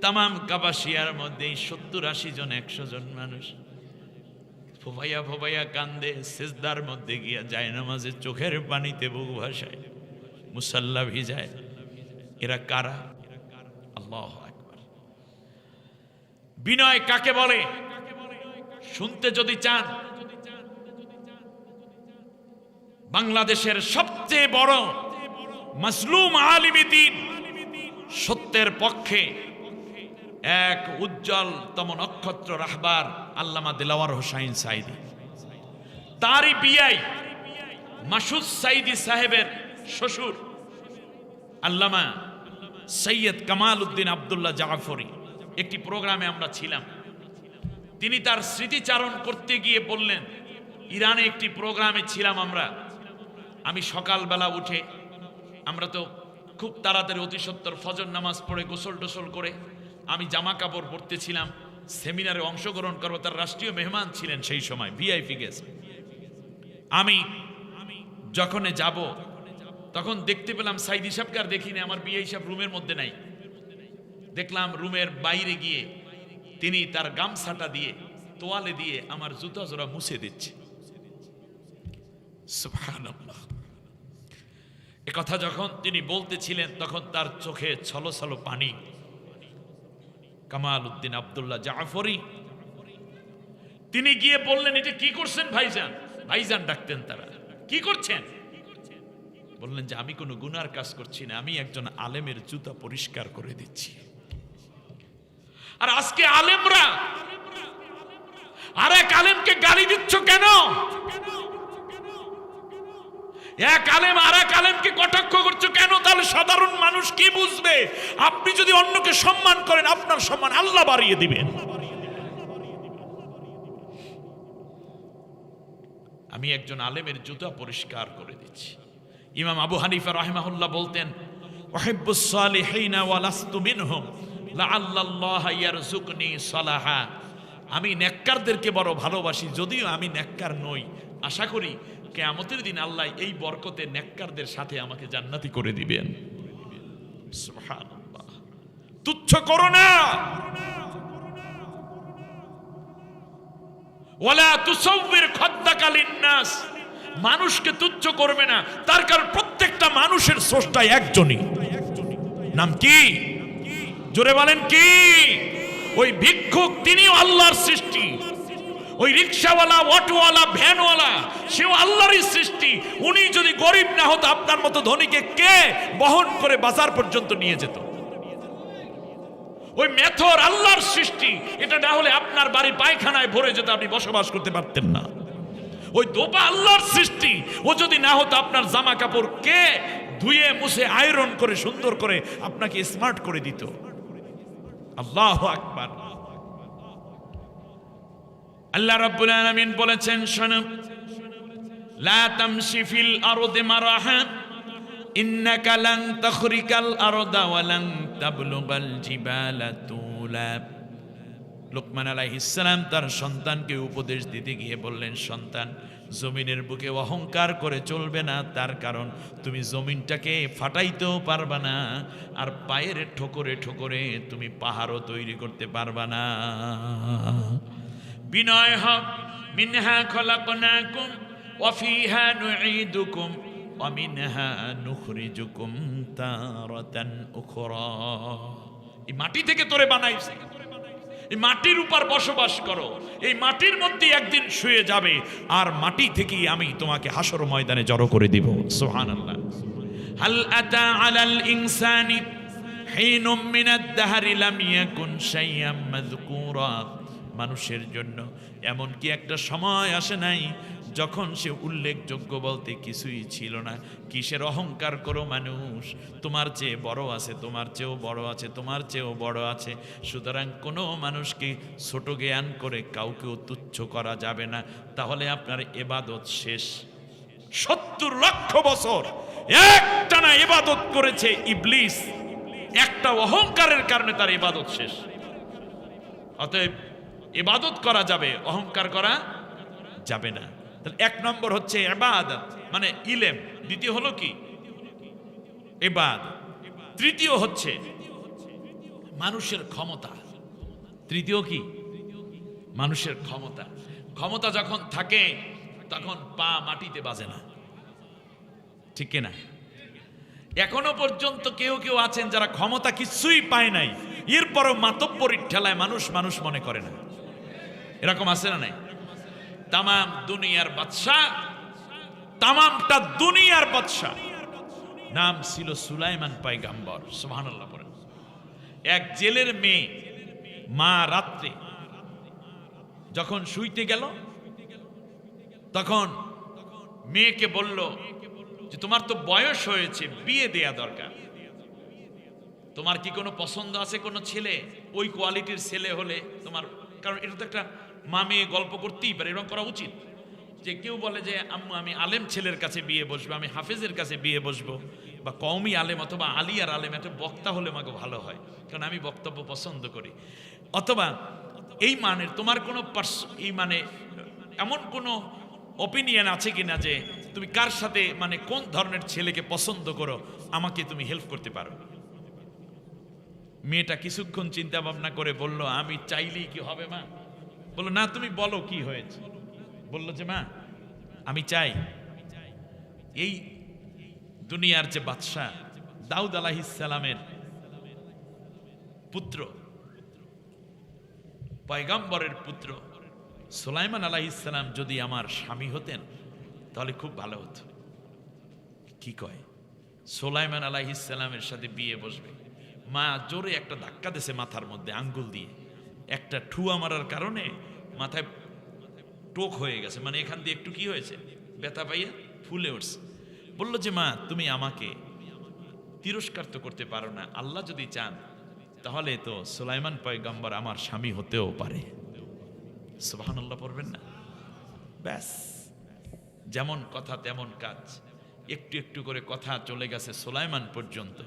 তামাম কাপাসিয়ার মধ্যে 70-80 জন 100 জন মানুষ ফোফাইয়া ফোফাইয়া কান্দে, সিজদার মধ্যে গিয়া যায় নামাজে চোখের পানিতে বুক ভাসায়, মুসাল্লা ভিজায়। এরা কারা? আল্লাহু আকবার। বিনয় কাকে বলে শুনতে যদি চান, বাংলাদেশের সবচেয়ে বড় মাজলুম আলিম দ্বীন, সত্যের পক্ষে এক উজ্জ্বলতম নক্ষত্র রাহবার আল্লামা দিলওয়ার হোসাইন সাইদি, তারই বিয়াই মাসুদ সাইদি সাহেবের শ্বশুর আল্লামা সৈয়দ কামাল উদ্দিন আব্দুল্লাহ জাফরি। একটি প্রোগ্রামে আমরা ছিলাম, তিনি তার স্মৃতিচারণ করতে গিয়ে বললেন, ইরানে একটি প্রোগ্রামে ছিলাম আমরা, আমি সকালবেলা উঠে, আমরা তো খুব তাড়াতাড়ি অতি সত্বর ফজর নামাজ পড়ে গোসল টোসল করে আমি জামা কাপড় পরতেছিলাম, সেমিনারে অংশগ্রহণ করবো। তার রাষ্ট্রীয় মেহমান ছিলেন সেই সময়, ভিআইপি গেস্ট। আমি যখন যাব তখন দেখতে পেলাম সাইদি সাহেবকে আর দেখিনি, আমার বিয়ে হিসাব রুমের মধ্যে নাই। দেখলাম রুমের বাইরে গিয়ে তিনি তার গামছাটা দিয়ে তোয়ালে দিয়ে আমার জুতা জোড়া মুছে দিচ্ছে। সুবহানাল্লাহ। একথা যখন তিনি বলতেছিলেন তখন তার চোখে ছলছল পানি। কামাল উদ্দিন আব্দুল্লাহ জাফরি তিনি গিয়ে বললেন, এটা কি করছেন ভাইজান? ভাইজান ডাকতেন তারা। কি করছেন? বললেন যে আমি কোনো গুনার কাজ করছি না, আমি একজন আলেমের জুতা পরিষ্কার করে দিচ্ছি। আর আজকে আলেমরা আরেক আলেমকে গালি দিচ্ছ কেন? এক আলেম আরেক আলেমকে কটাক্ষ করছো কেন? তাহলে সাধারণ মানুষ কি বুঝবে? আপনি যদি অন্যকে সম্মান করেন, আপনার সম্মান আল্লাহ বাড়িয়ে দিবেন। আমি একজন আলেমের জুতা পরিষ্কার করে দিচ্ছি। ইমাম আবু হানিফা রাহিমাহুল্লাহ বলতেন, উহিব্বুস সালিহিনা ওয়া লাস্তু মিনহুম লাআল্লাল্লাহা ইয়ারযুকনি সালাহা। আমি নেককারদেরকে বড় ভালোবাসি, যদিও আমি নেককার নই। আশা করি কিয়ামতের দিন আল্লাহ এই বরকতে নেককারদের সাথে আমাকে জান্নাতি করে দিবেন। সুবহানাল্লাহ। তুচ্ছ করো না। ওয়ালা তুসাউবির খাদ্দাকা লিন্নাস। মানুষকে তুচ্ছ করবে না, তার কারণ প্রত্যেকটা মানুষের স্রষ্টা একজনই। নাম কি? জোরে বলেন কি? ওই ভিক্ষুক তিনিও আল্লাহর সৃষ্টি। ওই রিকশাওয়ালা, অটোওয়ালা, ভ্যানওয়ালা সেও আল্লাহরই সৃষ্টি। উনি যদি গরিব না হতো, আপনার মতো ধনীকে কে বহন করে বাজার পর্যন্ত নিয়ে যেত? ওই মেথর আল্লাহর সৃষ্টি। এটা না হলে আপনার বাড়ি পায়খানায় ভরে যেত, আপনি বসবাস করতে পারতেন না। ওই দোপা আল্লাহর সৃষ্টি। ও যদি না হতো, আপনার জামা কাপড় কে ধুয়ে মুছে আয়রন করে সুন্দর করে আপনাকে স্মার্ট করে দিত? আল্লাহু আকবার। আল্লাহ রাব্বুল আলামিন বলেছেন, শোনো, লা তামশি ফিল আরদি মারাহা ইন্নাকা লান তাখরিকাল আরদা ওয়া লান তাবলুগাল জিবালা তুলা। লোকমান আলাইহিস সালাম তার সন্তানকে উপদেশ দিতে গিয়ে বললেন, সন্তান, জমিনের বুকে অহংকার করে চলবে না, তার কারণ তুমি জমিনটাকে ফাটাইতেও পারবা না, আর পায়ের ঠোকরে ঠোকরে তুমি পাহাড়ও তৈরি করতে পারবা না। বিনয় হক, মিনহা খলাকনাকুম ওয়া ফিহা নুঈদুকুম ওয়া মিনহা নুখরিজুকুম তারাতান উখরা। এই মাটি থেকে তোরে বানাইছে, এই মাটির উপর বসবাস করো, এই মাটির মধ্যে একদিন শুয়ে যাবে, আর মাটি থেকেই আমি তোমাকে হাসর ময়দানে জড়ো করে দিব। সুবহানাল্লাহ। হাল আতা আলাল ইনসানি হিনুম মিনাদ দাহরি লাম ইয়াকুন শাইয়াম মাযকুরা। মানুষের জন্য এমন কি একটা সময় আসে নাই যখন সে উল্লেখযোগ্য বলতে কিছুই ছিল না? কিসের অহংকার করো মানুষ? তোমার চেয়ে বড় আছে, তোমার চেয়েও বড় আছে, তোমার চেয়েও বড় আছে। সুতরাং কোনো মানুষকে ছোট জ্ঞান করে কাউকেও তুচ্ছ করা যাবে না, তাহলে আপনার ইবাদত শেষ। 70 লক্ষ বছর একটানা ইবাদত করেছে ইবলিস, একটা অহংকারের কারণে তার ইবাদত শেষ। অতএব ইবাদত করা যাবে, অহংকার করা যাবে না। তাহলে 1 নম্বর হচ্ছে ইবাদত মানে ইলম, দ্বিতীয় হলো কি? ইবাদত। তৃতীয় হচ্ছে মানুষের ক্ষমতা। তৃতীয় কি? মানুষের ক্ষমতা। ক্ষমতা যখন থাকে তখন পা মাটিতে বাজে না, ঠিক কিনা? এখনো পর্যন্ত কেউ কেউ আছেন যারা ক্ষমতা কিছুই পায় নাই, এরপরও মাতব্বরির ঠেলায় মানুষ মানুষ মনে করে না। এরকম আছে না নাই? তামাম দুনিয়ার বাদশা, তামামটা দুনিয়ার বাদশা, নাম ছিল সুলাইমান পয়গম্বর। সুবহানাল্লাহ পড়েন। এক জেলের মেয়ে, মা রাত্রে যখন শুইতে গেল, তখন মেয়েকে বলল যে তোমার তো বয়স হয়েছে, বিয়ে দেয়া দরকার, তোমার কি কোনো পছন্দ আছে কোনো ছেলে? ওই কোয়ালিটির ছেলে হলে তোমার, কারণ এটা তো একটা মা মেয়ে গল্প করতেই পারে, এরকম করা উচিত। যে কেউ বলে যে আম্মু আমি আলেম ছেলের কাছে বিয়ে বসবো, আমি হাফেজের কাছে বিয়ে বসবো, বা কওমি আলেম অথবা আলিয়ার আলেম, একটা বক্তা হলে আমাকে ভালো হয়, কারণ আমি বক্তব্য পছন্দ করি। অথবা এই মানের তোমার কোনো এই মানে এমন কোনো অপিনিয়ন আছে কিনা যে তুমি কার সাথে মানে কোন ধরনের ছেলেকে পছন্দ করো, আমাকে তুমি হেল্প করতে পারো। মেয়েটা কিছুক্ষণ চিন্তা ভাবনা করে বলল, আমি চাইলেই কি হবে মা? বললো না, তুমি বলো কি হয়েছে। বললো যে মা, আমি চাই এই দুনিয়ার যে বাদশাহ দাউদ আলাইহিস সালামের পুত্র, পয়গম্বরের পুত্র সুলাইমান আলাইহিস সালাম যদি আমার স্বামী হতেন তাহলে খুব ভালো হতো। কি কয়? সুলাইমান আলাইহিস সালামের সাথে বিয়ে বসবে। মা জোরে একটা ধাক্কা দিয়েছে মাথার মধ্যে আঙ্গুল দিয়ে, একটা ঠুয়া মারার কারণে মাথায় টোক হয়ে গেছে, মানে এখান দিয়ে একটু কি হয়েছে, ব্যথা পাইয়া ফুলে উঠছে। বললো যে মা, তুমি আমাকে তিরস্কার তো করতে পারো না, আল্লাহ যদি চান তাহলে তো সুলাইমান পয়গম্বর আমার স্বামী হতেও পারে। সুবহানাল্লাহ পড়বেন না? ব্যাস, যেমন কথা তেমন কাজ, একটু একটু করে কথা চলে গেছে সুলাইমান পর্যন্ত।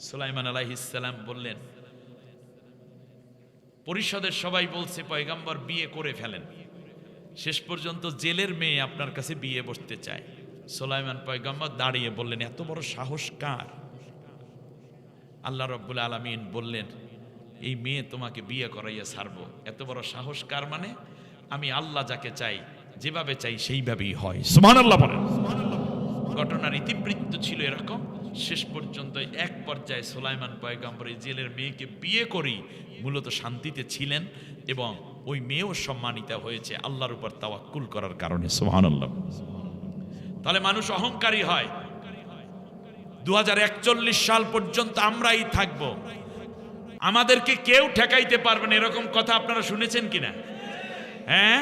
সুলাইমান আলাইহিস সালাম বললেন, পরিষদের সবাই বলছে পয়গম্বর বিয়ে করে ফেলেন, শেষ পর্যন্ত জেলের মেয়ে আপনার কাছে বিয়ে বসতে চায়। সুলাইমান পয়গম্বর দাঁড়িয়ে বললেন, এত বড় সাহস কার? আল্লাহ রাব্বুল আলামিন বললেন, এই মেয়ে তোমাকে বিয়ে করাইয়া ছাড়বো। এত বড় সাহস কার? মানে আমি আল্লাহ যাকে চাই, যেভাবে চাই সেইভাবেই হয়। সুবহানাল্লাহ বলেন। ঘটনার ইতিবৃত্ত ছিল এরকম। শেষ পর্যন্ত এক পর্যায়ে সুলাইমান পয়গম্বর এই জেলের মেয়েকে বিয়ে করি মূলত শান্তিতে ছিলেন, এবং ওই মেয়েও সম্মানিত হয়েছে আল্লাহর উপর তাওয়াক্কুল করার কারণে। সুবহানাল্লাহ। তাহলে মানুষ অহংকারী হয়। 2041 সাল পর্যন্ত আমরাই থাকবো, আমাদেরকে কেউ ঠেকাইতে পারবে না, এরকম কথা আপনারা শুনেছেন কিনা? হ্যাঁ,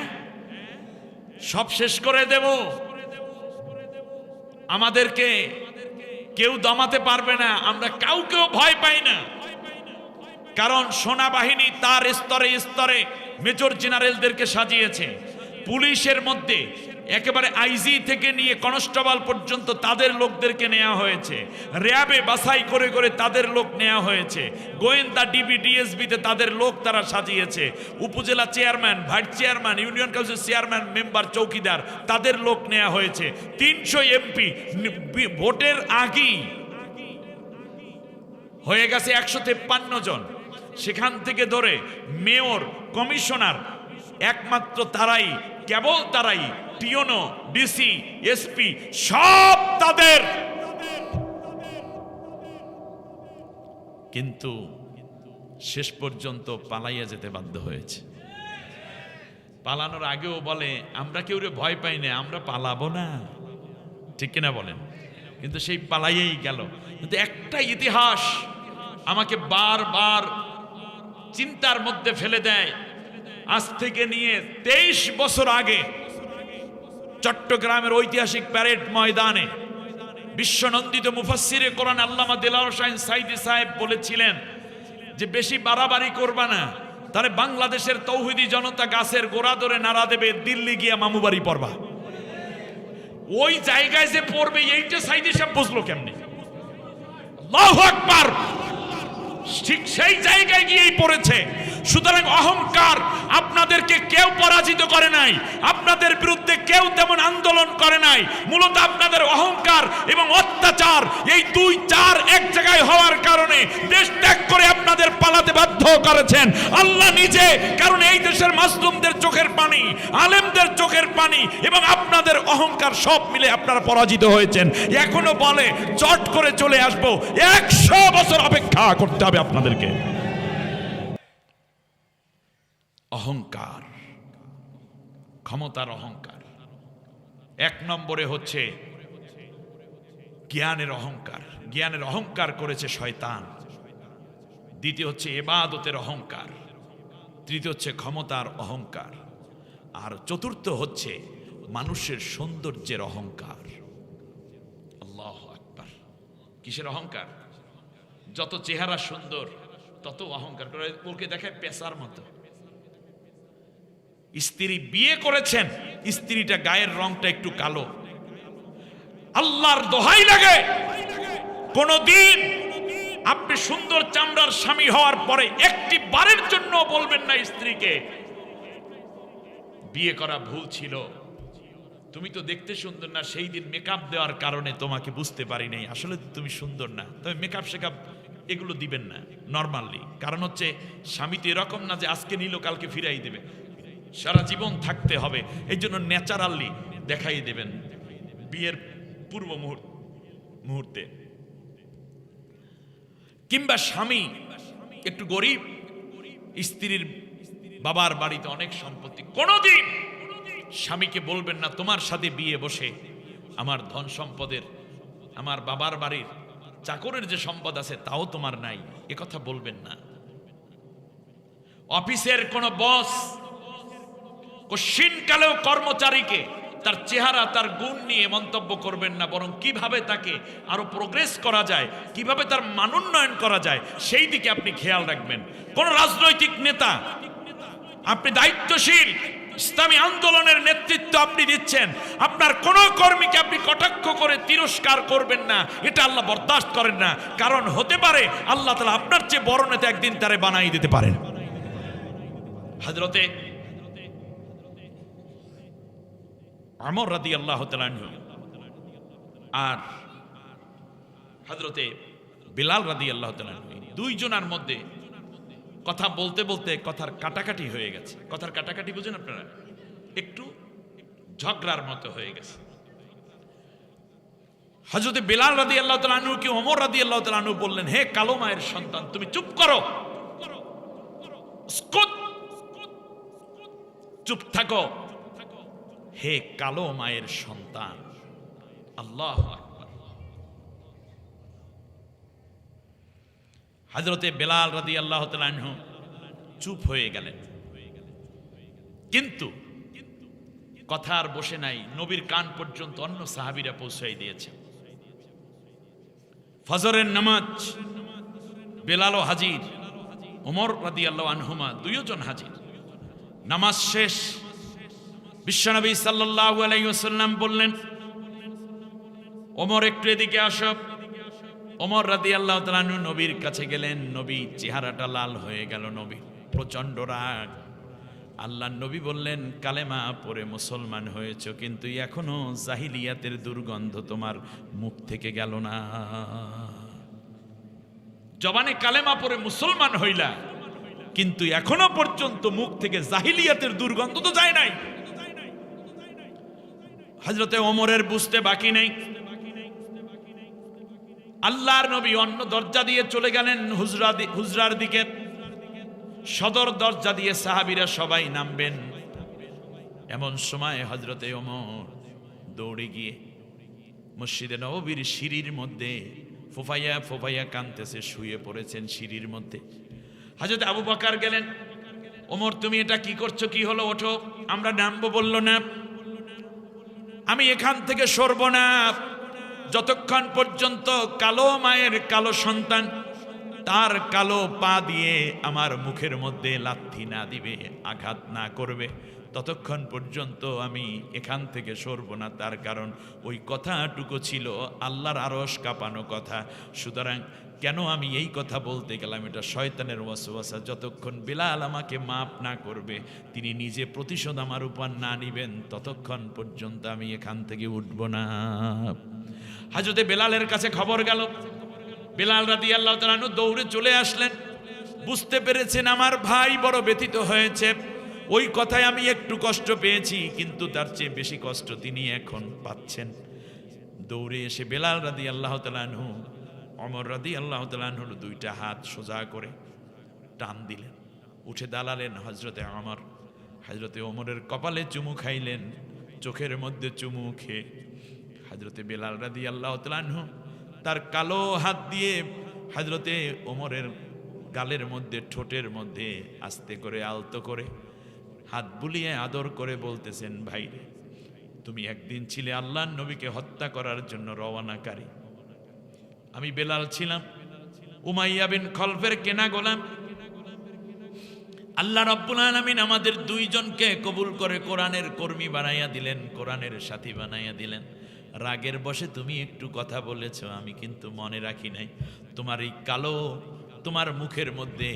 সব শেষ করে দেব, আমাদেরকে কেউ দমাতে পারবে না, আমরা কাউকেও ভয় পাই না। কারণ সেনাবাহিনী তার স্তরে স্তরে মেজর জেনারেলদেরকে সাজিয়েছে। পুলিশের মধ্যে একেবারে আইজি থেকে নিয়ে কনস্টেবল পর্যন্ত তাদের লোকদেরকে নেওয়া হয়েছে। র্যাবে বাছাই করে করে তাদের লোক নেওয়া হয়েছে। গোয়েন্দা ডিবি ডিএসবিতে তাদের লোক তারা সাজিয়েছে। উপজেলা chairman, vice chairman, union council chairman, member, চৌকিদার, তাদের লোক নেওয়া হয়েছে। 300 এমপি ভোটের আগেই হয়ে গেছে 153 জন। সেখান থেকে ধরে মেয়র, কমিশনার, একমাত্র তারাই, কেবল তারাই, টিওনো, ডিসি, এসপি, সব তাদের। কিন্তু শেষ পর্যন্ত পালাইয়া যেতে বাধ্য হয়েছে। পালানোর আগেও বলে, আমরা কেউ ভয় পাই না, আমরা পালাবো না, ঠিক কিনা বলেন? কিন্তু সেই পালাইয়াই গেল। কিন্তু একটা ইতিহাস আমাকে বারবার চিন্তার মধ্যে ফেলে দেয়। আজ থেকে নিয়ে 23 বছর আগে চট্টগ্রামের ঐতিহাসিক প্যারেড ময়দানে বিশ্বনন্দিত মুফাসসিরে কোরআন আল্লামা দেলাওয়ার হোসাইন সাইদি সাহেব বলেছিলেন যে বেশি বাড়াবাড়ি করবা না, তাহলে বাংলাদেশের তৌহিদি জনতা গাছের গোড়া ধরে নাড়া দেবে, দিল্লি গিয়া মামুবাড়ি পড়বা। ওই জায়গায় যে পড়বে এইটা সাইদি সাহেব বুঝলো কেমনে? আল্লাহু আকবার। ঠিক সেই জায়গায় গিয়েই পড়েছে। সুতরাং অহংকার আপনাদেরকে কেউ পরাজিত করে নাই, আপনাদের বিরুদ্ধে কেউ তেমন আন্দোলন করে নাই। মূলত আপনাদের অহংকার এবং অত্যাচার, এই 2-4 এক জায়গায় হওয়ার কারণে দেশ ত্যাগ করে আপনাদের পালাতে বাধ্য করেছেন আল্লাহ নিজে। কারণ এই দেশের মাসলুমদের চোখের পানি, আলেমদের চোখের পানি এবং আপনাদের অহংকার সব মিলে আপনারা পরাজিত হয়েছেন। এখনো বলে চট করে চলে আসবো, 100 বছর অপেক্ষা করতে হবে আপনাদেরকে। অহংকার, ক্ষমতার অহংকার। 1 নম্বরে হচ্ছে জ্ঞানের অহংকার। জ্ঞানের অহংকার করেছে শয়তান। দ্বিতীয় হচ্ছে ইবাদতের অহংকার। তৃতীয় হচ্ছে ক্ষমতার অহংকার। আর চতুর্থ হচ্ছে মানুষের সৌন্দর্যের অহংকার। আল্লাহু আকবার। কিসের অহংকার? যত চেহারা সুন্দর তত অহংকার করে, ওকে দেখায় পেশার মতো। স্ত্রী বিয়ে করেছেন, স্ত্রীটা গায়ের রংটা একটু কালো, আল্লাহর দোহাই লাগে কোনদিন আপনি সুন্দর চামড়ার স্বামী হওয়ার পরে একটি বারের জন্য বলবেন না স্ত্রীকে বিয়ে করা ভুল ছিল, তুমি তো দেখতে সুন্দর না, সেই দিন মেকআপ দেওয়ার কারণে তোমাকে বুঝতে পারি নাই, আসলে তুমি সুন্দর না। তবে মেকআপ শেকআপ এগুলো দিবেন না নর্মালি, কারণ হচ্ছে স্বামী তো এরকম না যে আজকে নিল কালকে ফিরাই দেবে, সারা জীবন থাকতে হবে। এই জন্য ন্যাচারালি দেখাই দেবেন বিয়ের পূর্ব মুহূর্তে। কিংবা স্বামী একটু গরিব, স্ত্রীর বাবার বাড়িতে অনেক সম্পত্তি, কোনোদিন স্বামীকে বলবেন না তোমার সাথে বিয়ে বসে আমার ধন সম্পদের, আমার বাবার বাড়ির চাকরের যে সম্পদ আছে তাও তোমার নাই, এ কথা বলবেন না। অফিসের কোন বস কশিনকালেও কর্মচারীকে তার চেহারা তার গুণ নিয়ে মন্তব্য করবেন না, বরং কিভাবে তাকে আরো প্রোগ্রেস করা যায়, কিভাবে তার মানোন্নয়ন করা যায় সেই দিকে আপনি খেয়াল রাখবেন। কোন রাজনৈতিক নেতা, আপনি দায়িত্বশীল ইসলামী আন্দোলনের নেতৃত্ব আপনি দিচ্ছেন, আপনার কোন কর্মীকে আপনি কটাক্ষ করে তিরস্কার করবেন না, এটা আল্লাহ বরদাস্ত করেন না। কারণ হতে পারে আল্লাহ তাআলা আপনার চেয়ে বড় নেতা একদিন তারে বানাই দিতে পারেন। হযরতে ওমর রাদিয়াল্লাহু তাআলা আনহু আর হযরতে বিলাল রাদিয়াল্লাহু তাআলা আনহু, দুইজনের মধ্যে কথা বলতে বলতে কথার কাটাকাটি হয়ে গেছে। কথার কাটাকাটি বুঝেন আপনারা, একটু ঝগড়ার মতো হয়ে গেছে। হযরতে বিলাল রাদিয়াল্লাহু তাআলা আনহু কে ওমর রাদিয়াল্লাহু তাআলা আনহু বললেন, হে কালো মায়ের সন্তান, তুমি চুপ করো, চুপ থাকো, হে কালো মায়ের সন্তান। আল্লাহু আকবার। হযরতে বিলাল রাদিয়াল্লাহু তাআলা আনহু চুপ হয়ে গেলেন, কিন্তু কথা আর বসে নাই, নবীর কান পর্যন্ত অন্য সাহাবীরা পৌঁছাই দিয়েছে। ফজরের নামাজ, বেলালও হাজির, ওমর রাদিয়াল্লাহু আনহুমা দুইজন হাজির। নামাজ শেষ, বিশ্বনবী সাল্লাল্লাহু আলাইহি ওয়াসাল্লাম বললেন, ওমর একটু এদিকে আসো। ওমর রাদিয়াল্লাহু তাআলা আনহু নবীর কাছে গেলেন, নবী চেহারাটা লাল হয়ে গেল, নবী প্রচন্ড রাগ। আল্লাহর নবী বললেন, কালেমা পড়ে মুসলমান হয়েছো, কিন্তু এখনো জাহিলিয়াতের দুর্গন্ধ তোমার মুখ থেকে গেল না। জবানে কালেমা পড়ে মুসলমান হইলা, কিন্তু এখনো পর্যন্ত মুখ থেকে জাহিলিয়াতের দুর্গন্ধ তো যায় নাই। হযরতে ওমরের বুঝতে বাকি নেই। আল্লাহর নবী অন্য দরজা দিয়ে চলে গেলেন হুজরার দিকে, সদর দরজা দিয়ে সাহাবীরা সবাই নামবেন। এমন সময় হযরতে ওমর দৌড়ে গিয়ে মসজিদে নববীর সিঁড়ির মধ্যে ফোফাইয়া ফোফাইয়া কাঁদতেছে, শুয়ে পড়েছেন সিঁড়ির মধ্যে। হযরত আবু বকর গেলেন, ওমর তুমি এটা কি করছো, কি হলো, ওঠো। আমরা নামবো বলল না, আমি এখান থেকে সরব না যতক্ষণ পর্যন্ত কালো মায়ের কালো সন্তান তার কালো পা দিয়ে আমার মুখের মধ্যে লাথি না দিবে, আঘাত না করবে, ততক্ষণ পর্যন্ত আমি এখান থেকে সরব না। তার কারণ ওই কথাটুকু ছিল আল্লাহর আরশ কাঁপানো কথা। সুতরাং কেন আমি এই কথা বলতে গেলাম, এটা শয়তানের ওয়াসওয়াসা। যতক্ষণ বিলাল আমাকে মাফ না করবে, তিনি নিজে প্রতিশোধ আমার উপর না নিবেন, ততক্ষণ পর্যন্ত আমি এখান থেকে উঠব না। হযরতে বেলালের কাছে খবর গেল, বেলাল রাদিয়াল্লাহু তাআলা আনহু দৌড়ে চলে আসলেন। বুঝতে পেরেছেন আমার ভাই বড় ব্যথিত হয়েছে, ওই কথায় আমি একটু কষ্ট পেয়েছি, কিন্তু তার চেয়ে বেশি কষ্ট তিনি এখন পাচ্ছেন। দৌড়ে এসে বেলাল রাদিয়াল্লাহু তাআলা আনহু ওমর রাদিয়াল্লাহু তাআলা আনহুর দুইটা হাত সোজা করে টান দিলেন, উঠে দাঁড়ালেন হযরতে ওমর। হযরতে ওমরের কপালে চুমু খাইলেন, চোখের মধ্যে চুমু খেয়ে হযরতে বেলাল রাদিয়াল্লাহু তাআলা আনহু তার কালো হাত দিয়ে হযরতে ওমরের গালের মধ্যে, ঠোঁটের মধ্যে আস্তে করে আলতো করে হাত বুলিয়ে আদর করে বলতেছেন, ভাই রে, তুমি একদিন ছিলে আল্লাহর নবীকে হত্যা করার জন্য রওনাকারী, আমি বেলাল ছিলাম উমাইয়া বিন খলফের কেনা গোলাম। আল্লাহ রাব্বুল আলামিন আমাদের দুইজনকে কবুল করে কোরআনের কর্মী বানাইয়া দিলেন, কোরআনের সাথী বানাইয়া দিলেন। রাগের বশে তুমি একটু কথা বলেছ, আমি কিন্তু মনে রাখি নাই। তোমার এই কালো, তোমার মুখের মধ্যে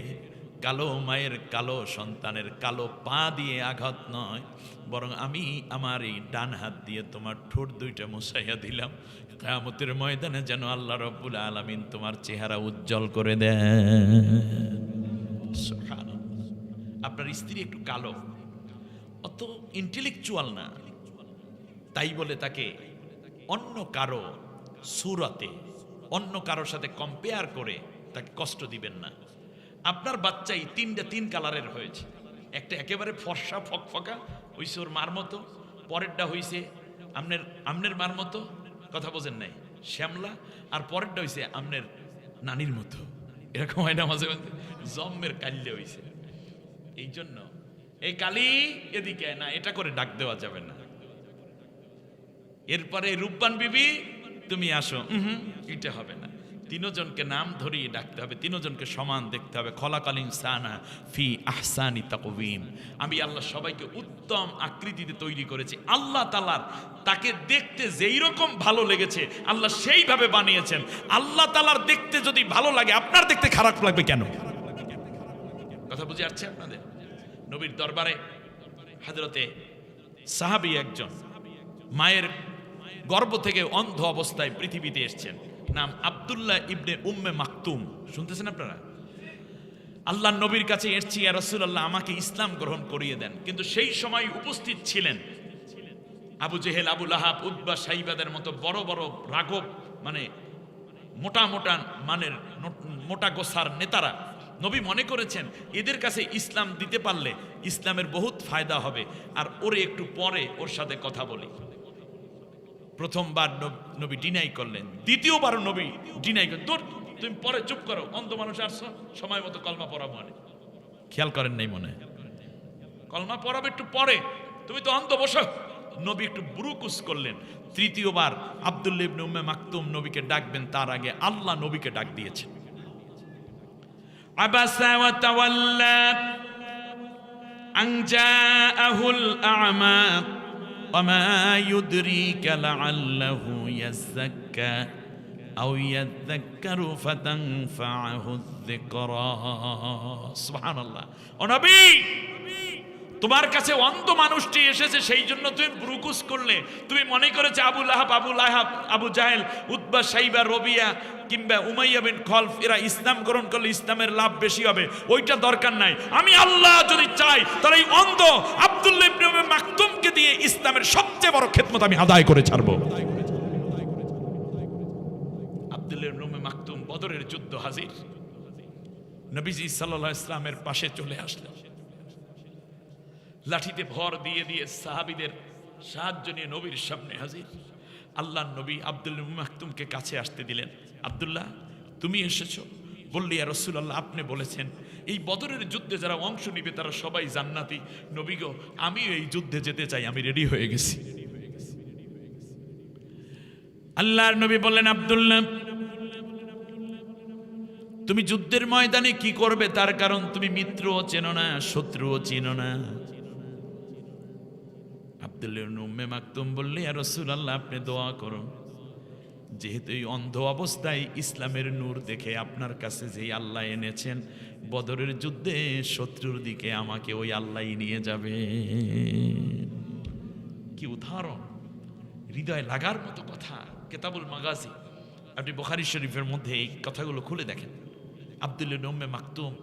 কালো মায়ের কালো সন্তানের কালো পা দিয়ে আঘাত নয়, বরং আমি আমার এই ডান হাত দিয়ে তোমার ঠোঁট দুইটা মুছাইয়া দিলাম, কিয়ামতের ময়দানে যেন আল্লাহ রাব্বুল আলামিন তোমার চেহারা উজ্জ্বল করে দেন। সুবহানাল্লাহ। আপনার স্ত্রী একটু কালো, অত ইন্টেলেকচুয়াল না, তাই বলে তাকে অন্য কারো সুরাতে অন্য কারোর সাথে কম্পেয়ার করে তাকে কষ্ট দিবেন না। আপনার বাচ্চাই তিন কালারের হয়েছে, একটা একেবারে ফর্সা ফকফকা হইছে ওর মার মতো, পরেরটা হইছে আমনের মার মতো, কথা বোঝেন নাই, শ্যামলা, আর পরেরটা হইছে আমনের নানির মতো। এরকম হয় না মাঝে মাঝে, জম্মের কাল্যে হইছে। এই জন্য এই কালি এদিকে না, এটা করে ডাক দেওয়া যাবে না। এরপরে রূপবান বিবি তুমি আসো, এটা হবে না। তিনজনকে নাম ধরিয়ে ডাকতে হবে, তিনজনকে সমান দেখতে হবে। খলাকাল ইনসানা ফি আহসানি তাকওয়িম। আমি আল্লাহ সবাইকে উত্তম আকৃতিতে তৈরি করেছি। আল্লাহ তাআলার তাকে দেখতে যেই রকম ভালো লেগেছে আল্লাহ সেইভাবে বানিয়েছেন। আল্লাহ তাআলার দেখতে যদি ভালো লাগে, আপনার দেখতে খারাপ লাগবে কেন? কথা বুঝে আসছে আপনাদের? নবীর দরবারে হযরতে সাহাবী একজন মায়ের গর্ভ থেকে অন্ধ অবস্থায় পৃথিবীতে এসেছেন, নাম আব্দুল্লাহ ইবনে উম্মে মাকতুম। শুনতেছেন আপনারা? আল্লাহ নবীর কাছে এসেছি, ইয়া রাসূলুল্লাহ আমাকে ইসলাম গ্রহণ করিয়ে দেন। কিন্তু সেই সময় উপস্থিত ছিলেন আবু জেহেল, আবু লাহাব, উতবা, সাইবাদের মতো বড় বড় রাঘব, মানে মোটা মোটা মানের মোটা গোসার নেতারা। নবী মনে করেছেন এদের কাছে ইসলাম দিতে পারলে ইসলামের বহুত ফায়দা হবে, আর ওরে একটু পরে ওর সাথে কথা বলি। প্রথমবার নবী ডিনাই করলেন, দ্বিতীয়বার নবী ডিনাই করলেন। তোর তুমি পরে চুপ করো, অন্ধ মানুষ আসছো, সময় মতো কলমা পড়াবো। মানে খেয়াল করেন নাই মনে, কলমা পড়াবে একটু পরে, তুমি তো অন্ধ, বসো। নবী একটু বুরুকুস করলেন। তৃতীয়বার আব্দুল্লাহ ইবনে উম্মে মাকতুম নবীকে ডাকবেন, তার আগে আল্লাহ নবীকে ডাক দিয়েছেন। আবাসা ওয়া তাওয়াল্লা আন জাআহুল আ'মা وما يدريك لعله يزكى أو يذكر فتنفعه الذكرى سبحان الله। ও নবী, তোমার কাছে অন্ধ মানুষটি এসেছে, সেই জন্য তুমি ব্রুকুস করলে। তুমি মনে করেছে আবু লাহাব, আবু জাহেল, উতবা, সাইবা, রবিয়া কিংবা উমাইয়া বিন খলফ এরা ইসলাম গ্রহণ করলে ইসলামের লাভ বেশি হবে। ওইটা দরকার নাই। আমি আল্লাহ যদি চাই তাহলে এই অন্ধ আব্দুল্লাহ ইবনে উম্মে মাকতুমকে দিয়ে ইসলামের সবচেয়ে বড় খেদমত আমি আদায় করে ছাড়বো। আব্দুল্লাহ ইবনে উম্মে মাকতুম বদরের যুদ্ধ হাজির, নবীজি সাল্লাল্লাহু আলাইহি ওয়াসাল্লামের পাশে চলে আসলেন। লাঠিতে ভর দিয়ে দিয়ে সাহাবীদের সাহায্য নিয়ে নবীর সামনে হাজির। আল্লাহ নবী আব্দুল্লাহ ইবনে মাকতুমকে কাছে আসতে দিলেন। আব্দুল্লাহ, তুমি এসেছো? বললি, ইয়া রাসূলুল্লাহ আপনি বলেছেন এই বদরের যুদ্ধে যারা অংশ নিবে তারা সবাই জান্নাতি। নবী গো, আমি এই যুদ্ধে যেতে চাই, আমি রেডি হয়ে গেছি। আল্লাহর নবী বললেন, আব্দুল্লাহ তুমি যুদ্ধের ময়দানে কি করবে তার কারণ তুমি মিত্রও চেনো না, শত্রুও চেনো না। আব্দুল্লাহ ইবনে উম্মে মাকতুম বললে, ইয়া রাসূলুল্লাহ আপনি দোয়া করুন, যেহেতু এই অন্ধ অবস্থায় ইসলামের নূর দেখে আপনার কাছে যেই আল্লাহ এনেছেন, বদরের যুদ্ধে শত্রুর দিকে আমাকে ওই আল্লাহ নিয়ে যাবে। কি উদাহরণ, হৃদয় লাগার মতো কথা। কিতাবুল মাগাজি, আপনি বুখারী শরীফের মধ্যে এই কথাগুলো খুলে দেখেন। আব্দুল্লাহ ইবনে উম্মে মাকতুম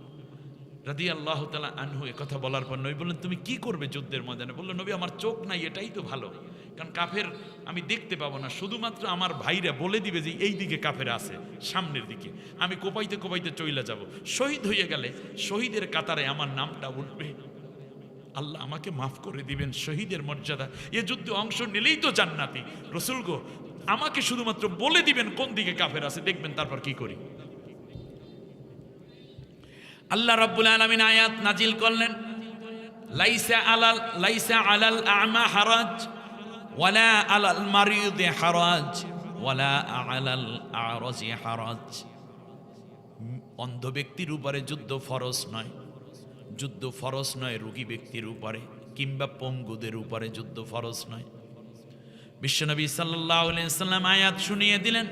রাদিয়াল্লাহু তাআলা আনহু এই কথা বলার পর নবী বললেন, তুমি কি করবে যুদ্ধের ময়দানে? বলল, নবী আমার চোখ নাই, এটাই তো ভালো, কারণ কাফের আমি দেখতে পাবো না, শুধুমাত্র আমার ভাইরা বলে দিবে যে এই দিকে কাফের আছে, সামনের দিকে আমি কোপাইতে কোপাইতে চলে যাব। শহীদ হয়ে গেলে শহীদের কাতারে আমার নামটা উঠবে, আল্লাহ আমাকে মাফ করে দিবেন, শহীদের মর্যাদা। এ যুদ্ধে অংশ নিলেই তো জান্নাতি। রাসূল গো, আমাকে শুধুমাত্র বলে দিবেন কোন দিকে কাফের আছে, দেখবেন তারপর কি করি। আল্লাহ রাব্বুল আলামিন আয়াত নাজিল করলেন, লাইসা আলাল আ'মা হারাজ ওয়ালা আলাল মারিদি হারাজ ওয়ালা আলাল আ'রাজি হারাজ। অন্ধ ব্যক্তির উপরে যুদ্ধ ফরজ নয়, যুদ্ধ ফরজ নয় রোগী ব্যক্তির উপরে কিংবা পঙ্গুদের উপরে যুদ্ধ ফরজ নয়। বিশ্বনবী সাল্লাল্লাহু আলাইহি ওয়াসাল্লাম আয়াত শুনিয়ে দিলেন।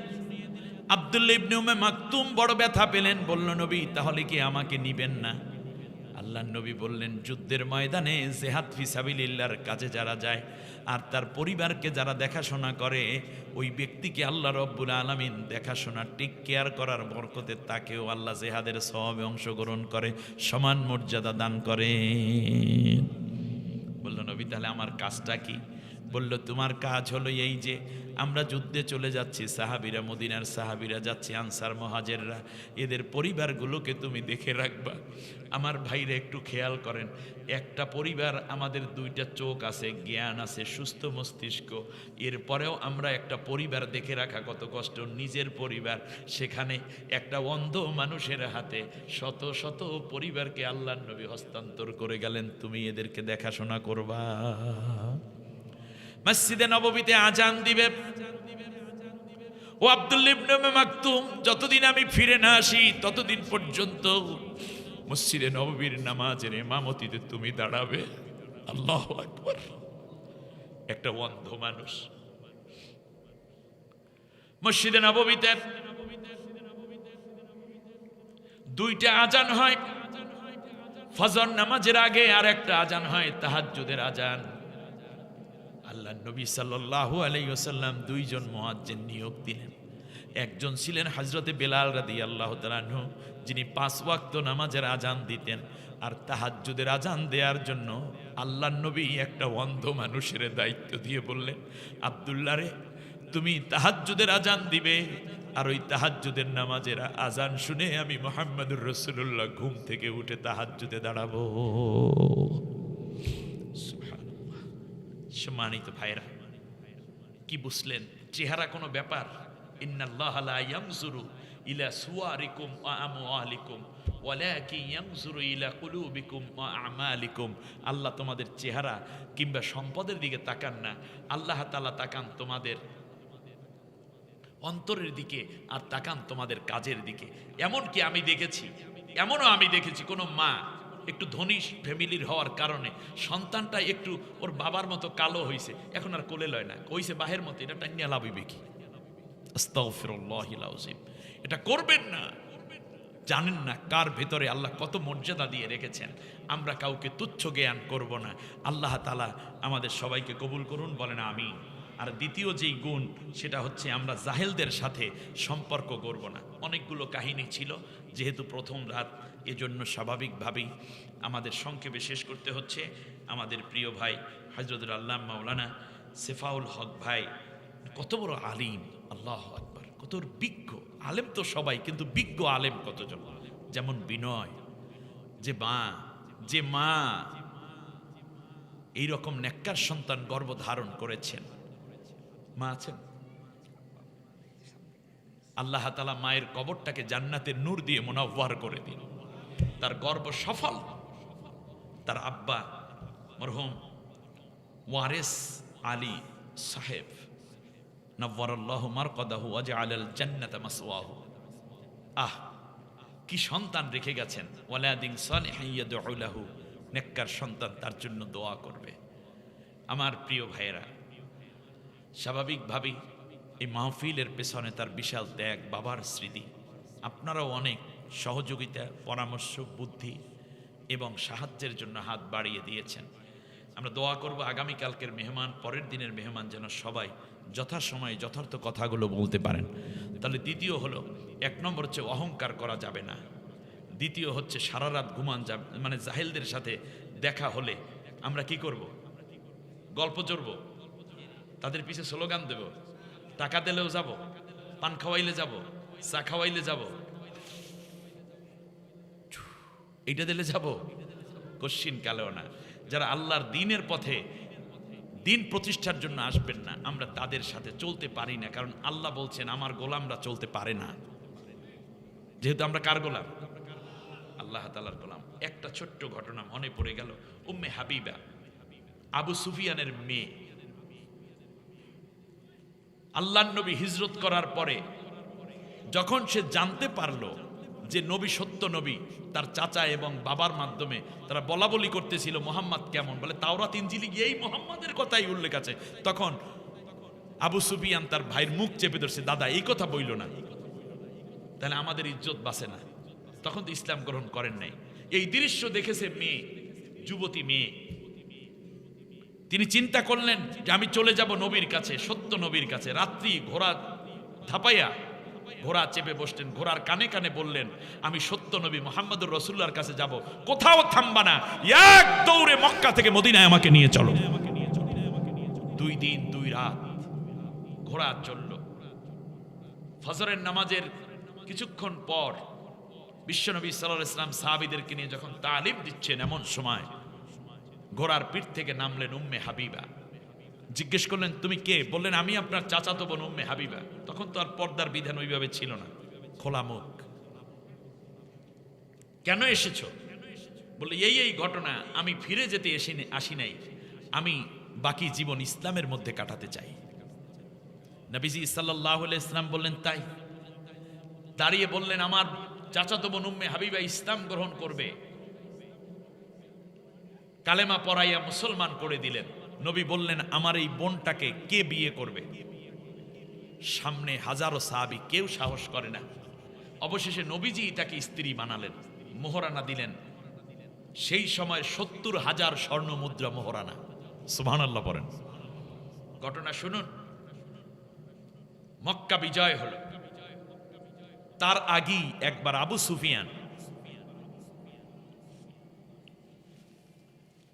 আব্দুল্লাহ ইবনে উম্মে মাকতুম বড় ব্যথা পেলেন, বলল, নবী তাহলে কি আমাকে নিবেন না? আল্লাহ নবী বললেন, যুদ্ধের ময়দানে জিহাদ ফি সাবিলিল্লাহর কাজে যারা যায় আর তার পরিবারকে যারা দেখাশোনা করে, ওই ব্যক্তিকে আল্লাহ রব্বুল আলামিন দেখাশোনা টেক কেয়ার করার বরকতে তাকেও আল্লাহ জিহাদের সওয়াবে অংশগ্রহণ করে সমান মর্যাদা দান করে। বলল নবী, তাহলে আমার কাজটা কি? বলল, তোমার কাজ হলো এই যে আমরা যুদ্ধে চলে যাচ্ছি, সাহাবীরা, মদিনার সাহাবীরা যাচ্ছে, আনসার মুহাজিররা, এদের পরিবারগুলোকে তুমি দেখে রাখবা। আমার ভাইরা একটু খেয়াল করেন, একটা পরিবার, আমাদের দুইটা চোখ আছে, জ্ঞান আছে, সুস্থ মস্তিষ্ক, এরপরেও আমরা একটা পরিবার দেখে রাখা কত কষ্ট। নিজের পরিবার, সেখানে একটা অন্ধ মানুষের হাতে শত শত পরিবারকে আল্লাহর নবী হস্তান্তর করে গেলেন, তুমি এদেরকে দেখাশোনা করবা। মসজিদে নববীতে আজান দিবে, ও আব্দুল্লাহ ইবনে মাকতুম, যতদিন আমি ফিরে না আসি ততদিন পর্যন্ত মসজিদে নববীর নামাজের ইমামতিতে তুমি দাঁড়াবে। আল্লাহু আকবার। একটা অন্ধ মানুষ মসজিদে নববীতে দুইটা আজান হয়, ফজর নামাজের আগে আর একটা আজান হয় তাহাজ্জুদের আজান। আল্লাহ নবী সাল্লাল্লাহু আলাইহি ওয়াসাল্লাম দুইজন মুয়াজ্জিন নিয়োগ দিলেন। একজন ছিলেন হযরতে বেলাল রাদিয়াল্লাহু তাআলা আনহু, যিনি 5 ওয়াক্ত নামাজের আজান দিতেন। আর তাহাজ্জুদের আজান দেওয়ার জন্য আল্লাহ নবী একটা অন্ধ মানুষের দায়িত্ব দিয়ে বললেন, আব্দুল্লাহ রে, তুমি তাহাজ্জুদের আজান দিবে, আর ওই তাহাজ্জুদের নামাজের আজান শুনে আমি মুহাম্মদুর রাসূলুল্লাহ ঘুম থেকে উঠে তাহাজ্জুদে দাঁড়াবো। সম্মানিত ভাইরা, কি বুঝলেন? চেহারা কোনো ব্যাপার? ইন্নাল্লাহা লা ইয়ানজুরু ইলা সুওয়ারিকুম ওয়া আমওয়ালিকুম ওয়ালাকিন ইয়ানজুরু ইলা কুলুবিকুম ওয়া আমালিকুম। আল্লাহ তোমাদের চেহারা কিংবা সম্পদের দিকে তাকান না, আল্লাহ তাআলা তাকান তোমাদের অন্তরের দিকে আর তাকান তোমাদের কাজের দিকে। এমনকি আমি দেখেছি কোনো মা একটু ধনী ফ্যামিলির হওয়ার কারণে সন্তানটা একটু ওর বাবার মতো কালো হয়েছে, এখন আর কোলে লয় না, কইছে বাহের মতো, এটা টাইনিয়া লাভিবে কি? আস্তাগফিরুল্লাহিল আযীম। এটা করবেন না। জানেন না কার ভেতরে আল্লাহ কত মর্যাদা দিয়ে রেখেছেন। আমরা কাউকে তুচ্ছ জ্ঞান করব না। আল্লাহ তাআলা আমাদের সবাইকে কবুল করুন, বলেন আমিন। আর দ্বিতীয় যেই গুণ, সেটা হচ্ছে আমরা জাহেলদের সাথে সম্পর্ক করব না। অনেকগুলো কাহিনী ছিল, যেহেতু প্রথম রাত, এজন্য স্বাভাবিকভাবেই আমাদের সংক্ষেপে শেষ করতে হচ্ছে। আমাদের প্রিয় ভাই হযরতুল আল্লামা মাওলানা সেফাউল হক ভাই কত বড় আলিম, আল্লাহু আকবার, কত বিজ্ঞ আলেম। তো সবাই, কিন্তু বিজ্ঞ আলেম কতজন? যেমন বিনয়, যে মা এইরকম নেককার সন্তান গর্ভধারণ করেছেন, মা আছেন, আল্লাহ তাআলা মায়ের কবরটাকে জান্নাতের নূর দিয়ে মুনাওয়ার করে দিন। তার গর্ব সফল। তার আব্বা মরহুম ওয়ারেস আলী সাহেব নওয়ারাল্লাহু মারকাদাহু ওয়া জাআলাল জান্নাতা মাসওয়াহু। কি সন্তান রেখে গেছেন! ওয়ালাদিন সালিহিন ইয়াদউ লাহু, নেককার সন্তান তার জন্য দোয়া করবে। আমার প্রিয় ভাইয়েরা, স্বাভাবিকভাবেই এই মাহফিলের পেছনে তার বিশাল ত্যাগ, বাবার স্মৃতি। আপনারাও অনেক সহযোগিতা, পরামর্শ, বুদ্ধি এবং সাহায্যের জন্য হাত বাড়িয়ে দিয়েছেন। আমরা দোয়া করব আগামীকালকের মেহমান, পরের দিনের মেহমান যেন সবাই যথাসময়ে যথার্থ কথাগুলো বলতে পারেন। তাহলে দ্বিতীয় হলো, 1 নম্বর হচ্ছে অহংকার করা যাবে না। দ্বিতীয় হচ্ছে সারা রাত ঘুমান যাবে, মানে জাহেলদের সাথে দেখা হলে আমরা কি করব? গল্প জড়ব, তাদের পিছে স্লোগান দেব, টাকা দিলেও যাব, পান খাওয়াইলে যাব, চা খাওয়াইলে যাব, এইটা দিলে যাব, কশ্চিন কালেও না। যারা আল্লাহর দ্বীনের পথে দিন প্রতিষ্ঠার জন্য আসবেন না, আমরা তাদের সাথে চলতে পারি না। কারণ আল্লাহ বলছেন আমার গোলামরা চলতে পারে না, যেহেতু আমরা কার গোলাম? আল্লাহ তাআলার গোলাম। একটা ছোট্ট ঘটনা মনে পড়ে গেল। উম্মে হাবিবা, আবু সুফিয়ানের মেয়ে। আল্লাহর নবী হিজরত করার পরে যখন সে জানতে পারলো যে নবী সত্য নবী, তার চাচা এবং বাবার মাধ্যমে তারা বলা বলি করতেছিল মুহাম্মদ কেমন, বলে তাওরাত ইনজিলে গিয়েই মুহাম্মাদের কথাই উল্লেখ আছে। তখন আবু সুফিয়ান তার ভাইয়ের মুখ চেপে ধরছে, দাদা এই কথা বইল না, তাহলে আমাদের ইজ্জত বাঁচে না। তখন তো ইসলাম গ্রহণ করেন নাই, এই দৃশ্য দেখেছে মেয়ে, যুবতী মেয়ে। তিনি চিন্তা করলেন যে আমি চলে যাব নবীর কাছে, সত্য নবীর কাছে। রাত্রি ঘোড়া ধাপাইয়া ঘোড়া চেপে বসলেন, ঘোড়ার কানে কানে বললেন, আমি সত্য নবী মুহাম্মদুর রাসূলুল্লাহর কাছে যাব, কোথাও থামবা না, এক দৌড়ে মক্কা থেকে মদিনায় আমাকে নিয়ে চলো। 2 দিন 2 রাত ঘোড়া চলল। ফজরের নামাজের কিছুক্ষণ পর বিশ্বনবী সাল্লাল্লাহু আলাইহি ওয়াসাল্লাম সাহাবীদেরকে নিয়ে যখন তালিম দিচ্ছেন, এমন সময় ঘোড়ার পিঠ থেকে নামলেন উম্মে হাবিবা। জিজ্ঞেস করলেন, তুমি কে? বললেন, আমি আপনার চাচাতো বোন উম্মে হাবিবা। তখন তো আর পর্দার বিধান ওইভাবে ছিল না, খোলা মুখ। কেন এসেছো? বললে, এই ঘটনা, আমি ফিরে যেতে আসি নাই, আমি বাকি জীবন ইসলামের মধ্যে কাটাতে চাই। নবীজি সাল্লাল্লাহু আলাইহি ওয়াসাল্লাম বললেন, তাই? দাঁড়িয়ে বললেন, আমার চাচাতো বোন উম্মে হাবিবা ইসলাম গ্রহণ করবে। কালেমা পড়াইয়া মুসলমান করে দিলেন। নবী বললেন, আমার এই বোনটাকে কে বিয়ে করবে? সামনে হাজারো সাহাবী, কেউ সাহস করে না। অবশেষে নবীজি তাকে স্ত্রী বানালেন, মোহরানা দিলেন। সেই সময় 70,000 স্বর্ণ মুদ্রা মোহরানা। সুবহানাল্লাহ পড়েন। ঘটনা শুনুন। মক্কা বিজয় হলো। তার আগেই একবার আবু সুফিয়ান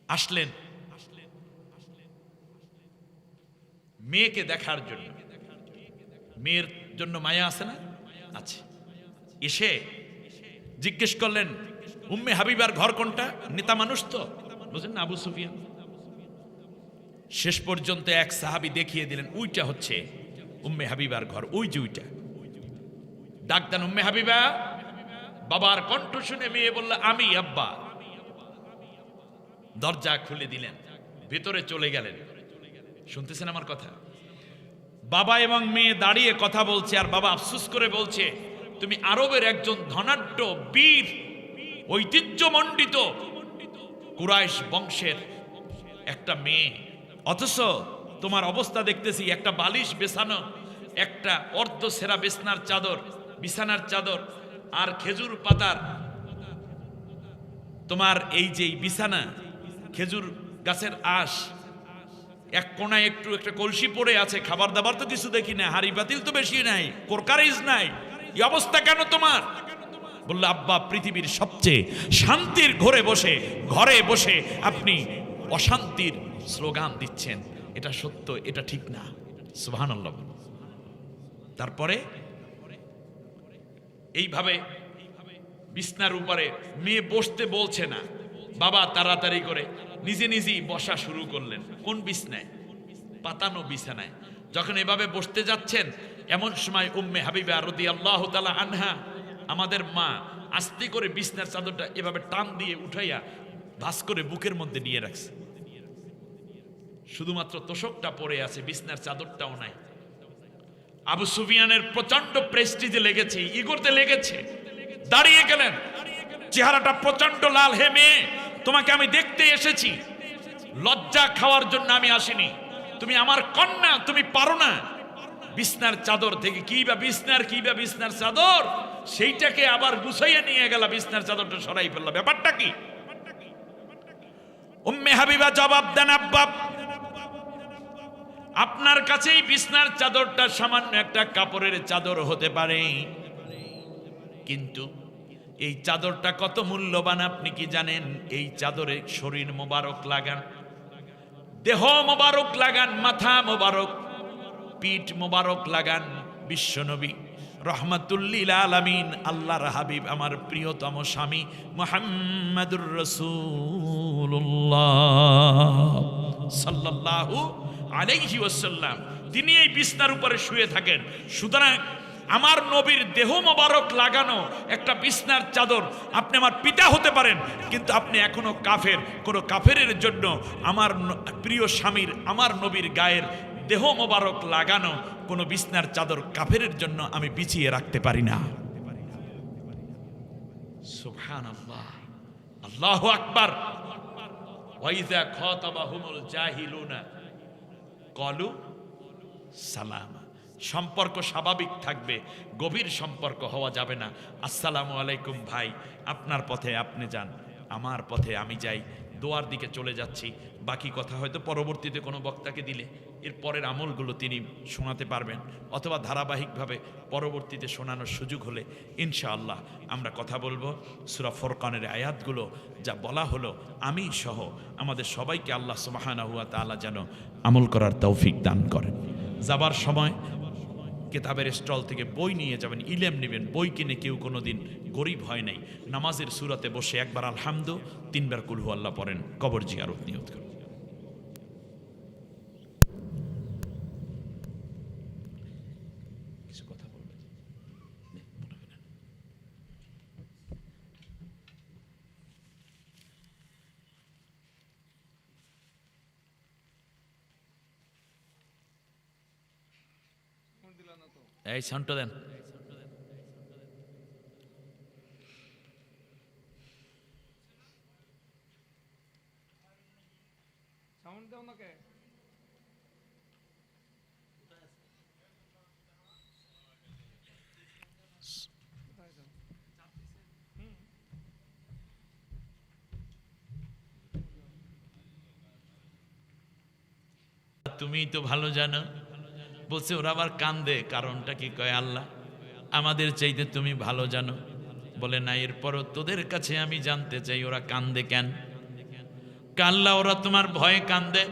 আসলেন মেয়েকে দেখার জন্য। মেয়ের জন্য মায়া আছে না? আছে। এসে জিজ্ঞেস করলেন, উম্মে হাবিবার ঘর কোনটা? নেতা মানুষ তো, বুঝলেন না, আবু সুফিয়ান। শেষ পর্যন্ত এক সাহাবী দেখিয়ে দিলেন, ওইটা হচ্ছে উম্মে হাবিবার ঘর, ওই যে ওইটা। ডাক দেন, উম্মে হাবিবা। বাবার কণ্ঠ শুনে মেয়ে বলল, আমি আব্বা। দরজা খুলে দিলেন, ভেতরে চলে গেলেন। শুনতেছেন আমার কথা? বাবা এবং মেয়ে দাঁড়িয়ে কথা বলছে, আর বাবা আফসোস করে বলছে, তুমি আরবের একজন ধনাঢ্য বীর, ঐতিহ্যমণ্ডিত কুরাইশ বংশের একটা মেয়ে, অথচ তোমার অবস্থা দেখতেছি একটা বালিশ বেছানো, একটা অর্ধ সেরা বিছানার চাদর আর খেজুর পাতার তোমার এই যে বিছানা, খেজুর গাছের আঁশ, এক কোনায় একটু একটা কলসি পড়ে আছে, খাবার দাবার তো কিছু দেখি না, হাড়ি বাতিল তো বেশি নাই, কোরকারিজ নাই, এই অবস্থা কেন তোমার? বললো, আব্বা, পৃথিবীর সবচেয়ে শান্তির ঘরে বসে আপনি অশান্তির স্লোগান দিচ্ছেন, এটা সত্য, এটা ঠিক না। সুবহানাল্লাহ। তারপরে এইভাবে বিছনার উপরে মেয়ে বসতে বলছে না, বাবা তাড়াতাড়ি করে নিজেই বসা শুরু করলেন। কোন বিছনায়? পাতানো বিছানায়। যখন এভাবে বসতে যাচ্ছেন, এমন সময় উম্মে হাবিবা রাদিয়াল্লাহু তাআলা আনহা, আমাদের মা, আস্তে করে বিছনার চাদরটা এভাবে টান দিয়ে উঠাইয়া ভাঁজ করে বুকের মধ্যে নিয়ে রাখছে। শুধুমাত্র তোশকটা পড়ে আছে, বিছনার চাদরটাও নাই। আবু সুফিয়ানের প্রচন্ড প্রেস্টিজে লেগেছে, ইগোতে লেগেছে। দাঁড়িয়ে গেলেন, চেহারাটা প্রচন্ড লাল। হে মেয়ে, তোমাকে আমি দেখতে এসেছি, লজ্জা খাওয়ার জন্য আমি আসিনি। তুমি আমার কন্যা, তুমি পারো না। বিছনার চাদর থেকে কি বা বিছনার চাদর, সেইটাকে আবার গুছাইয়া নিয়ে গেল, বিছনার চাদরটা সরাই ফেলল। ব্যাপারটা কি? উম্মে হাবিবা জবাব দেন, আব্বা, আপনার কাছেই বিছনার চাদরটা সামান্য একটা কাপড়ের চাদর হতে পারে, কিন্তু এই চাদরটা কত মূল্যবান আপনি কি জানেন? এই চাদরে শরীর মোবারক লাগান, দেহ মোবারক লাগান, মাথা মোবারক, পিঠ মোবারক লাগান। বিশ্বনবী রহমাতুল্লিল আলামিন, আল্লাহর হাবিব, আমার প্রিয়তম স্বামী মুহাম্মাদুর রাসূলুল্লাহ সাল্লাল্লাহু আলাইহি ওয়াসাল্লাম, তিনি এই বিছনার উপরে শুয়ে থাকেন। সুতরাং আমার নবীর দেহ মোবারক লাগানো একটা বিছনার চাদর, আপনি আমার পিতা হতে পারেন, কিন্তু আপনি এখনো কাফের। কোন কাফেরের জন্য আমার প্রিয় স্বামীর, আমার নবীর গায়ের দেহ মোবারক লাগানো কোন বিছনার চাদর কাফেরের জন্য আমি বিছিয়ে রাখতে পারি না। সুবহানাল্লাহ, আল্লাহু আকবার। ওয়াইযা খাতাবাহুমুল জাহিলুনা ক্বালু সালামা। সম্পর্ক স্বাভাবিক থাকবে, গভীর সম্পর্ক হওয়া যাবে না। আসসালামু আলাইকুম ভাই, আপনার পথে আপনি যান। আমার পথে আমি যাই, দোয়ার দিকে চলে যাচ্ছি। বাকি কথা হয়তো পরবর্তীতে কোনো বক্তাকে দিলে এর পরের আমলগুলো তিনি শোনাতে পারবেন, অথবা ধারাবাহিকভাবে পরবর্তীতে শোনানোর সুযোগ হলে ইনশাআল্লাহ আমরা কথা বলবো। সূরা ফুরকানের আয়াতগুলো যা বলা হলো, আমি সহ আমাদের সবাইকে আল্লাহ সুবহানাহু ওয়া তাআলা যেন আমল করার তৌফিক দান করেন। যাবার সময় কিতাবের স্টল থেকে বই নিয়ে যাবেন, ইলম নেবেন। বই কিনে কেউ কোনো দিন গরিব হয় নাই। নামাজের সুরাতে বসে একবার আলহামদু, 3 বার কুল হু আল্লাহ পড়েন, কবর জিয়ারত নিয়ত করেন। কিছু কথা বলবেন? এই সাউন্ডটা দেন। সাউন্ড দাও নাকি? তুমি তো ভালো জানো। বলছে ওরা আবার কান্দে, কারণটা কি? কয় আল্লাহ আমাদের চাইতে তুমি ভালো জানো। বলে না, এরপরও তোদের কাছে আমি জানতে চাই ওরা কান্দে কেন? আল্লাহ ওরা তোমার ভয়ে কান্দে।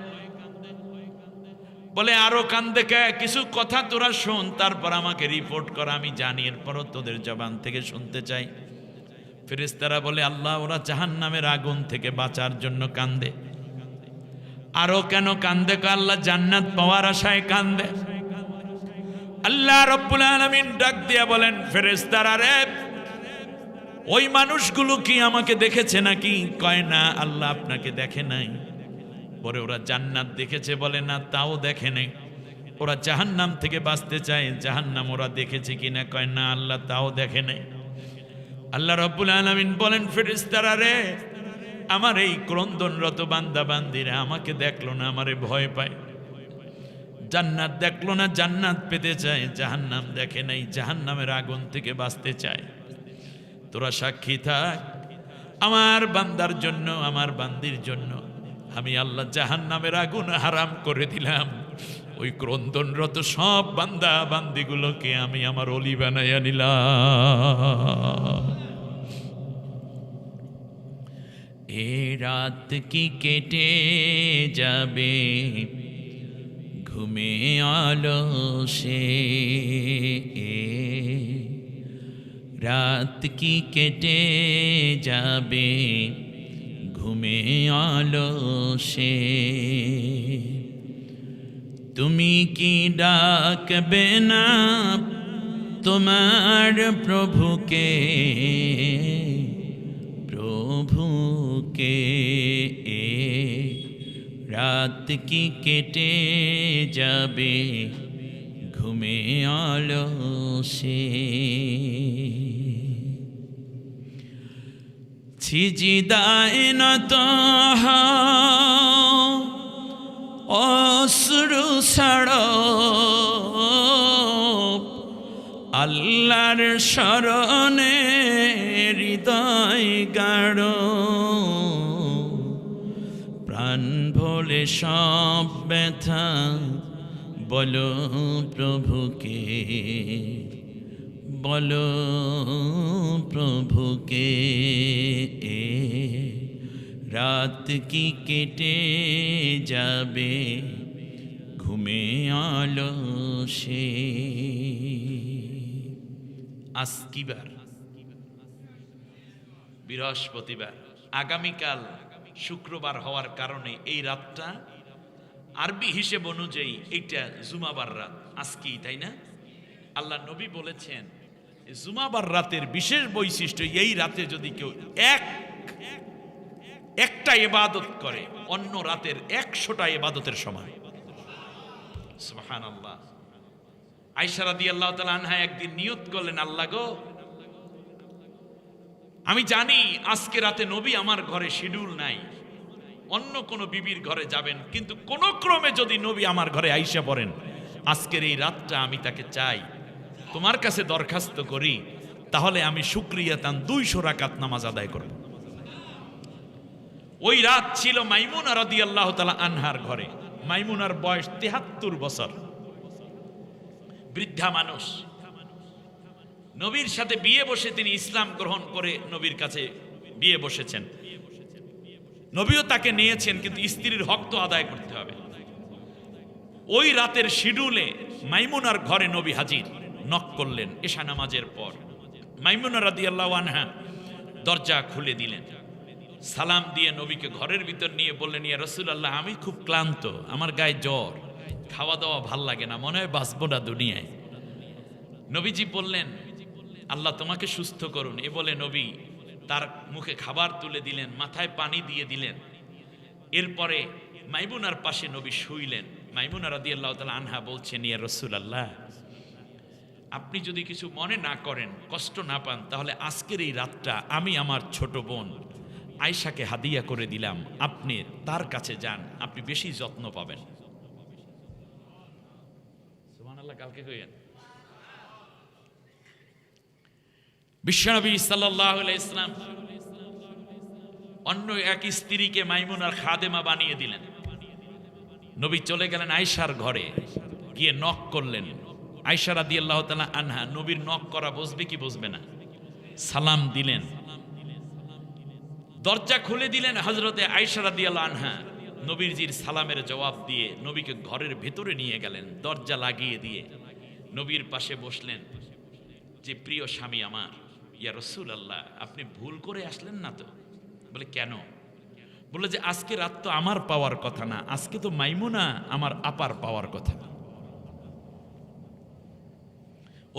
বলে আরো কান্দে কে? কিছু কথা তোরা শোন, তারপর আমাকে রিপোর্ট কর, আমি জানি, এরপরও তোদের জবান থেকে শুনতে চাই। ফেরেশতারা বলে আল্লাহ ওরা জাহান্নামের আগুন থেকে বাঁচার জন্য কান্দে। আরো কেন কান্দে? আল্লাহ জান্নাত পাওয়ার আশায় কান্দে। আল্লাহ রাব্বুল আলামিন ডাক দিয়া বলেন, ফেরেশতারা রে, ওই মানুষগুলো কি আমাকে দেখেছে নাকি? কয় না আল্লাহ আপনাকে দেখে নাই। পরে ওরা জান্নাত দেখেছে? বলে না, তাও দেখে নাই। ওরা জাহান্নাম থেকে বাঁচতে চায়, জাহান্নাম ওরা দেখেছে কিনা? কয় না আল্লাহ তাও দেখে নাই। আল্লাহ রাব্বুল আলামিন বলেন, ফেরেশতারা রে, আমার এই ক্রন্দনরত বান্দা বান্দিরা আমাকে দেখলো না, আমারে ভয় পায়। জান্নাত দেখলো না, জান্নাত পেতে চায়, জাহান্নাম দেখে নাই, জাহান্নামের আগুন থেকে বাঁচতে চায়। তোরা সাক্ষী থাক, আমার বান্দার জন্য, আমার বান্দির জন্য আমি আল্লাহ জাহান্নামের আগুন হারাম করে দিলাম। ওই ক্রন্দনরত সব বান্দা বান্দিগুলোকে আমি আমার অলি বানাইয়া নিলাম। এ রাত কি কেটে যাবে ঘুমে আলসে, রাত কি কেটে যাবে ঘুমে আলসে। তুমি কি ডাকবে না তোমার প্রভুকে, প্রভুকে? রাত কি কেটে যাবে ঘুমে আলসে। সিজদায় নত হও, অশ্রু ছাড়ো, আল্লাহর শরণে হৃদয় গাড়ো। প্রাণ ভোলে সব ব্যথা বলো প্রভুকে, বলো প্রভুকে। রাত কি কেটে যাবে ঘুমে আলসে। আজ কি বার? বৃহস্পতিবার। আগামীকাল শুক্রবার হওয়ার কারণে এই রাতটা আরবি হিসেব অনুযায়ী এইটা জুমাবার রাত আজকেই, তাই না? আল্লাহ নবী বলেছেন জুমাবার রাতের বিশেষ বৈশিষ্ট্য, এই রাতে যদি কেউ একটা ইবাদত করে অন্য রাতের 100টা ইবাদতের সমান। সুবহানাল্লাহ। আয়েশা রাদিয়াল্লাহু তাআলা আনহা একদিন নিয়ত করলেন, আল্লাহ গো, আমি জানি আজকে রাতে নবী আমার ঘরে শিডিউল নাই, অন্য কোনো বিবির ঘরে যাবেন, কিন্তু কোন ক্রমে যদি নবী আমার ঘরে আইসা পড়েন, আজকের এই রাতটা আমি তাকে চাই, তোমার কাছে দরখাস্ত করি, তাহলে আমি শুকরিয়া তান 200 রাকাত নামাজ আদায় করব। ওই রাত ছিল মাইমুনা রাদিয়াল্লাহু তাআলা আনহার ঘরে। মাইমুনার বয়স ৭৩ বছর, বৃদ্ধা মানুষ। নবীর সাথে বিয়ে বসে তিনি ইসলাম গ্রহণ করে নবীর কাছে বিয়ে বসেছেন। নবীও তাকে নিয়েছেন, কিন্তু স্ত্রীর হক তো আদায় করতে হবে। ওই রাতের শিডিউলে মাইমুনার ঘরে নবী হাজির। নক করলেন এশা নামাজের পর। মাইমুনা রাদিয়াল্লাহু আনহা দরজা খুলে দিলেন, সালাম দিয়ে নবীকে ঘরের ভিতর নিয়ে বললেন, ইয়া রাসূলুল্লাহ, আমি খুব ক্লান্ত, আমার গায়ে জ্বর, খাওয়া দাওয়া ভাল লাগে না, মনে হয় বাঁচবো না দুনিয়ায়। নবীজি বললেন, আল্লাহ তোমাকে সুস্থ করুন। এ বলে নবী তার মুখে খাবার তুলে দিলেন, মাথায় পানি দিয়ে দিলেন। এরপরে মাইমুনার পাশে নবী শুইলেন। মাইমুনা রাদিয়াল্লাহু তাআলা আনহা বলছেন, ইয়া রাসূলুল্লাহ, আপনি যদি কিছু মনে না করেন, কষ্ট না পান, তাহলে আজকের এই রাতটা আমি আমার ছোট বোন আয়েশাকে হাদিয়া করে দিলাম, আপনি তার কাছে যান, আপনি বেশি যত্ন পাবেন। সুবহানাল্লাহ, কালকে কইেন। বিশ্বনবী সাল্লাল্লাহু আলাইহি ওয়াসাল্লাম অন্য এক স্ত্রীকে মাইমুনার খাদেমা বানিয়ে দিলেন। নবী চলে গেলেন আয়েশার ঘরে, গিয়ে নক করলেন। আয়েশা রাদিয়াল্লাহু তাআলা আনহা নবীর নক করা বুঝবে কি বুঝবে না, সালাম দিলেন। দরজা খুলে দিলেন হযরতে আয়েশা রাদিয়াল্লাহু আনহা। নবীজির সালামের জবাব দিয়ে নবীকে ঘরের ভেতরে নিয়ে গেলেন, দরজা লাগিয়ে দিয়ে নবীর পাশে বসলেন। যে প্রিয় স্বামী আমার, ইয়া রাসূলুল্লাহ, আপনি ভুল করে আসলেন না তো? বলে কেন? বলে যে আজকে রাত তো আমার পাওয়ার কথা না, আজকে তো মাইমুনা আমার আপার পাওয়ার কথা।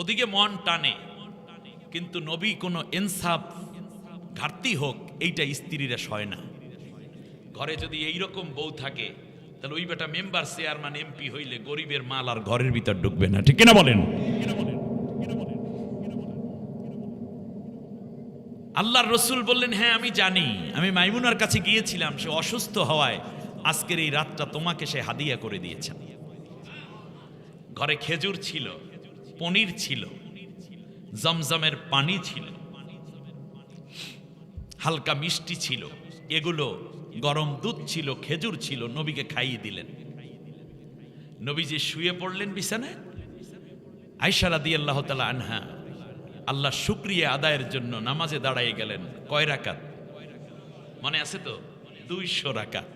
ওদিকে মন টানে, কিন্তু নবী কোনো ইনসাফ ঘাটতি হোক এইটা স্ত্রীরা সয় না। ঘরে যদি এইরকম বউ থাকে, তাহলে ওই বেটা মেম্বার, চেয়ারম্যান, এমপি হইলে গরিবের মাল আর ঘরের ভিতর ঢুকবে না, ঠিক কিনা বলেন? আল্লাহর রসুল বললেন, হ্যাঁ আমি জানি, আমি মাইমুনার কাছে গিয়েছিলাম, সে অসুস্থ হওয়ায় আজকের এই রাতটা তোমাকে সে হাদিয়া করে দিয়েছে। ঘরে খেজুর ছিল, পনির ছিল, জমজমের পানি ছিল, হালকা মিষ্টি ছিল, এগুলো গরম দুধ ছিল, খেজুর ছিল, নবীকে খাইয়ে দিলেন। নবীজি শুয়ে পড়লেন বিছানায়। আয়েশা রাদিয়াল্লাহু তাআলা আনহা আল্লাহ শুকরিয়া আদায়ের জন্য নামাজে দাঁড়ায় গেলেন। কয় রাকাত মনে আছে তো? 200 রাকাত।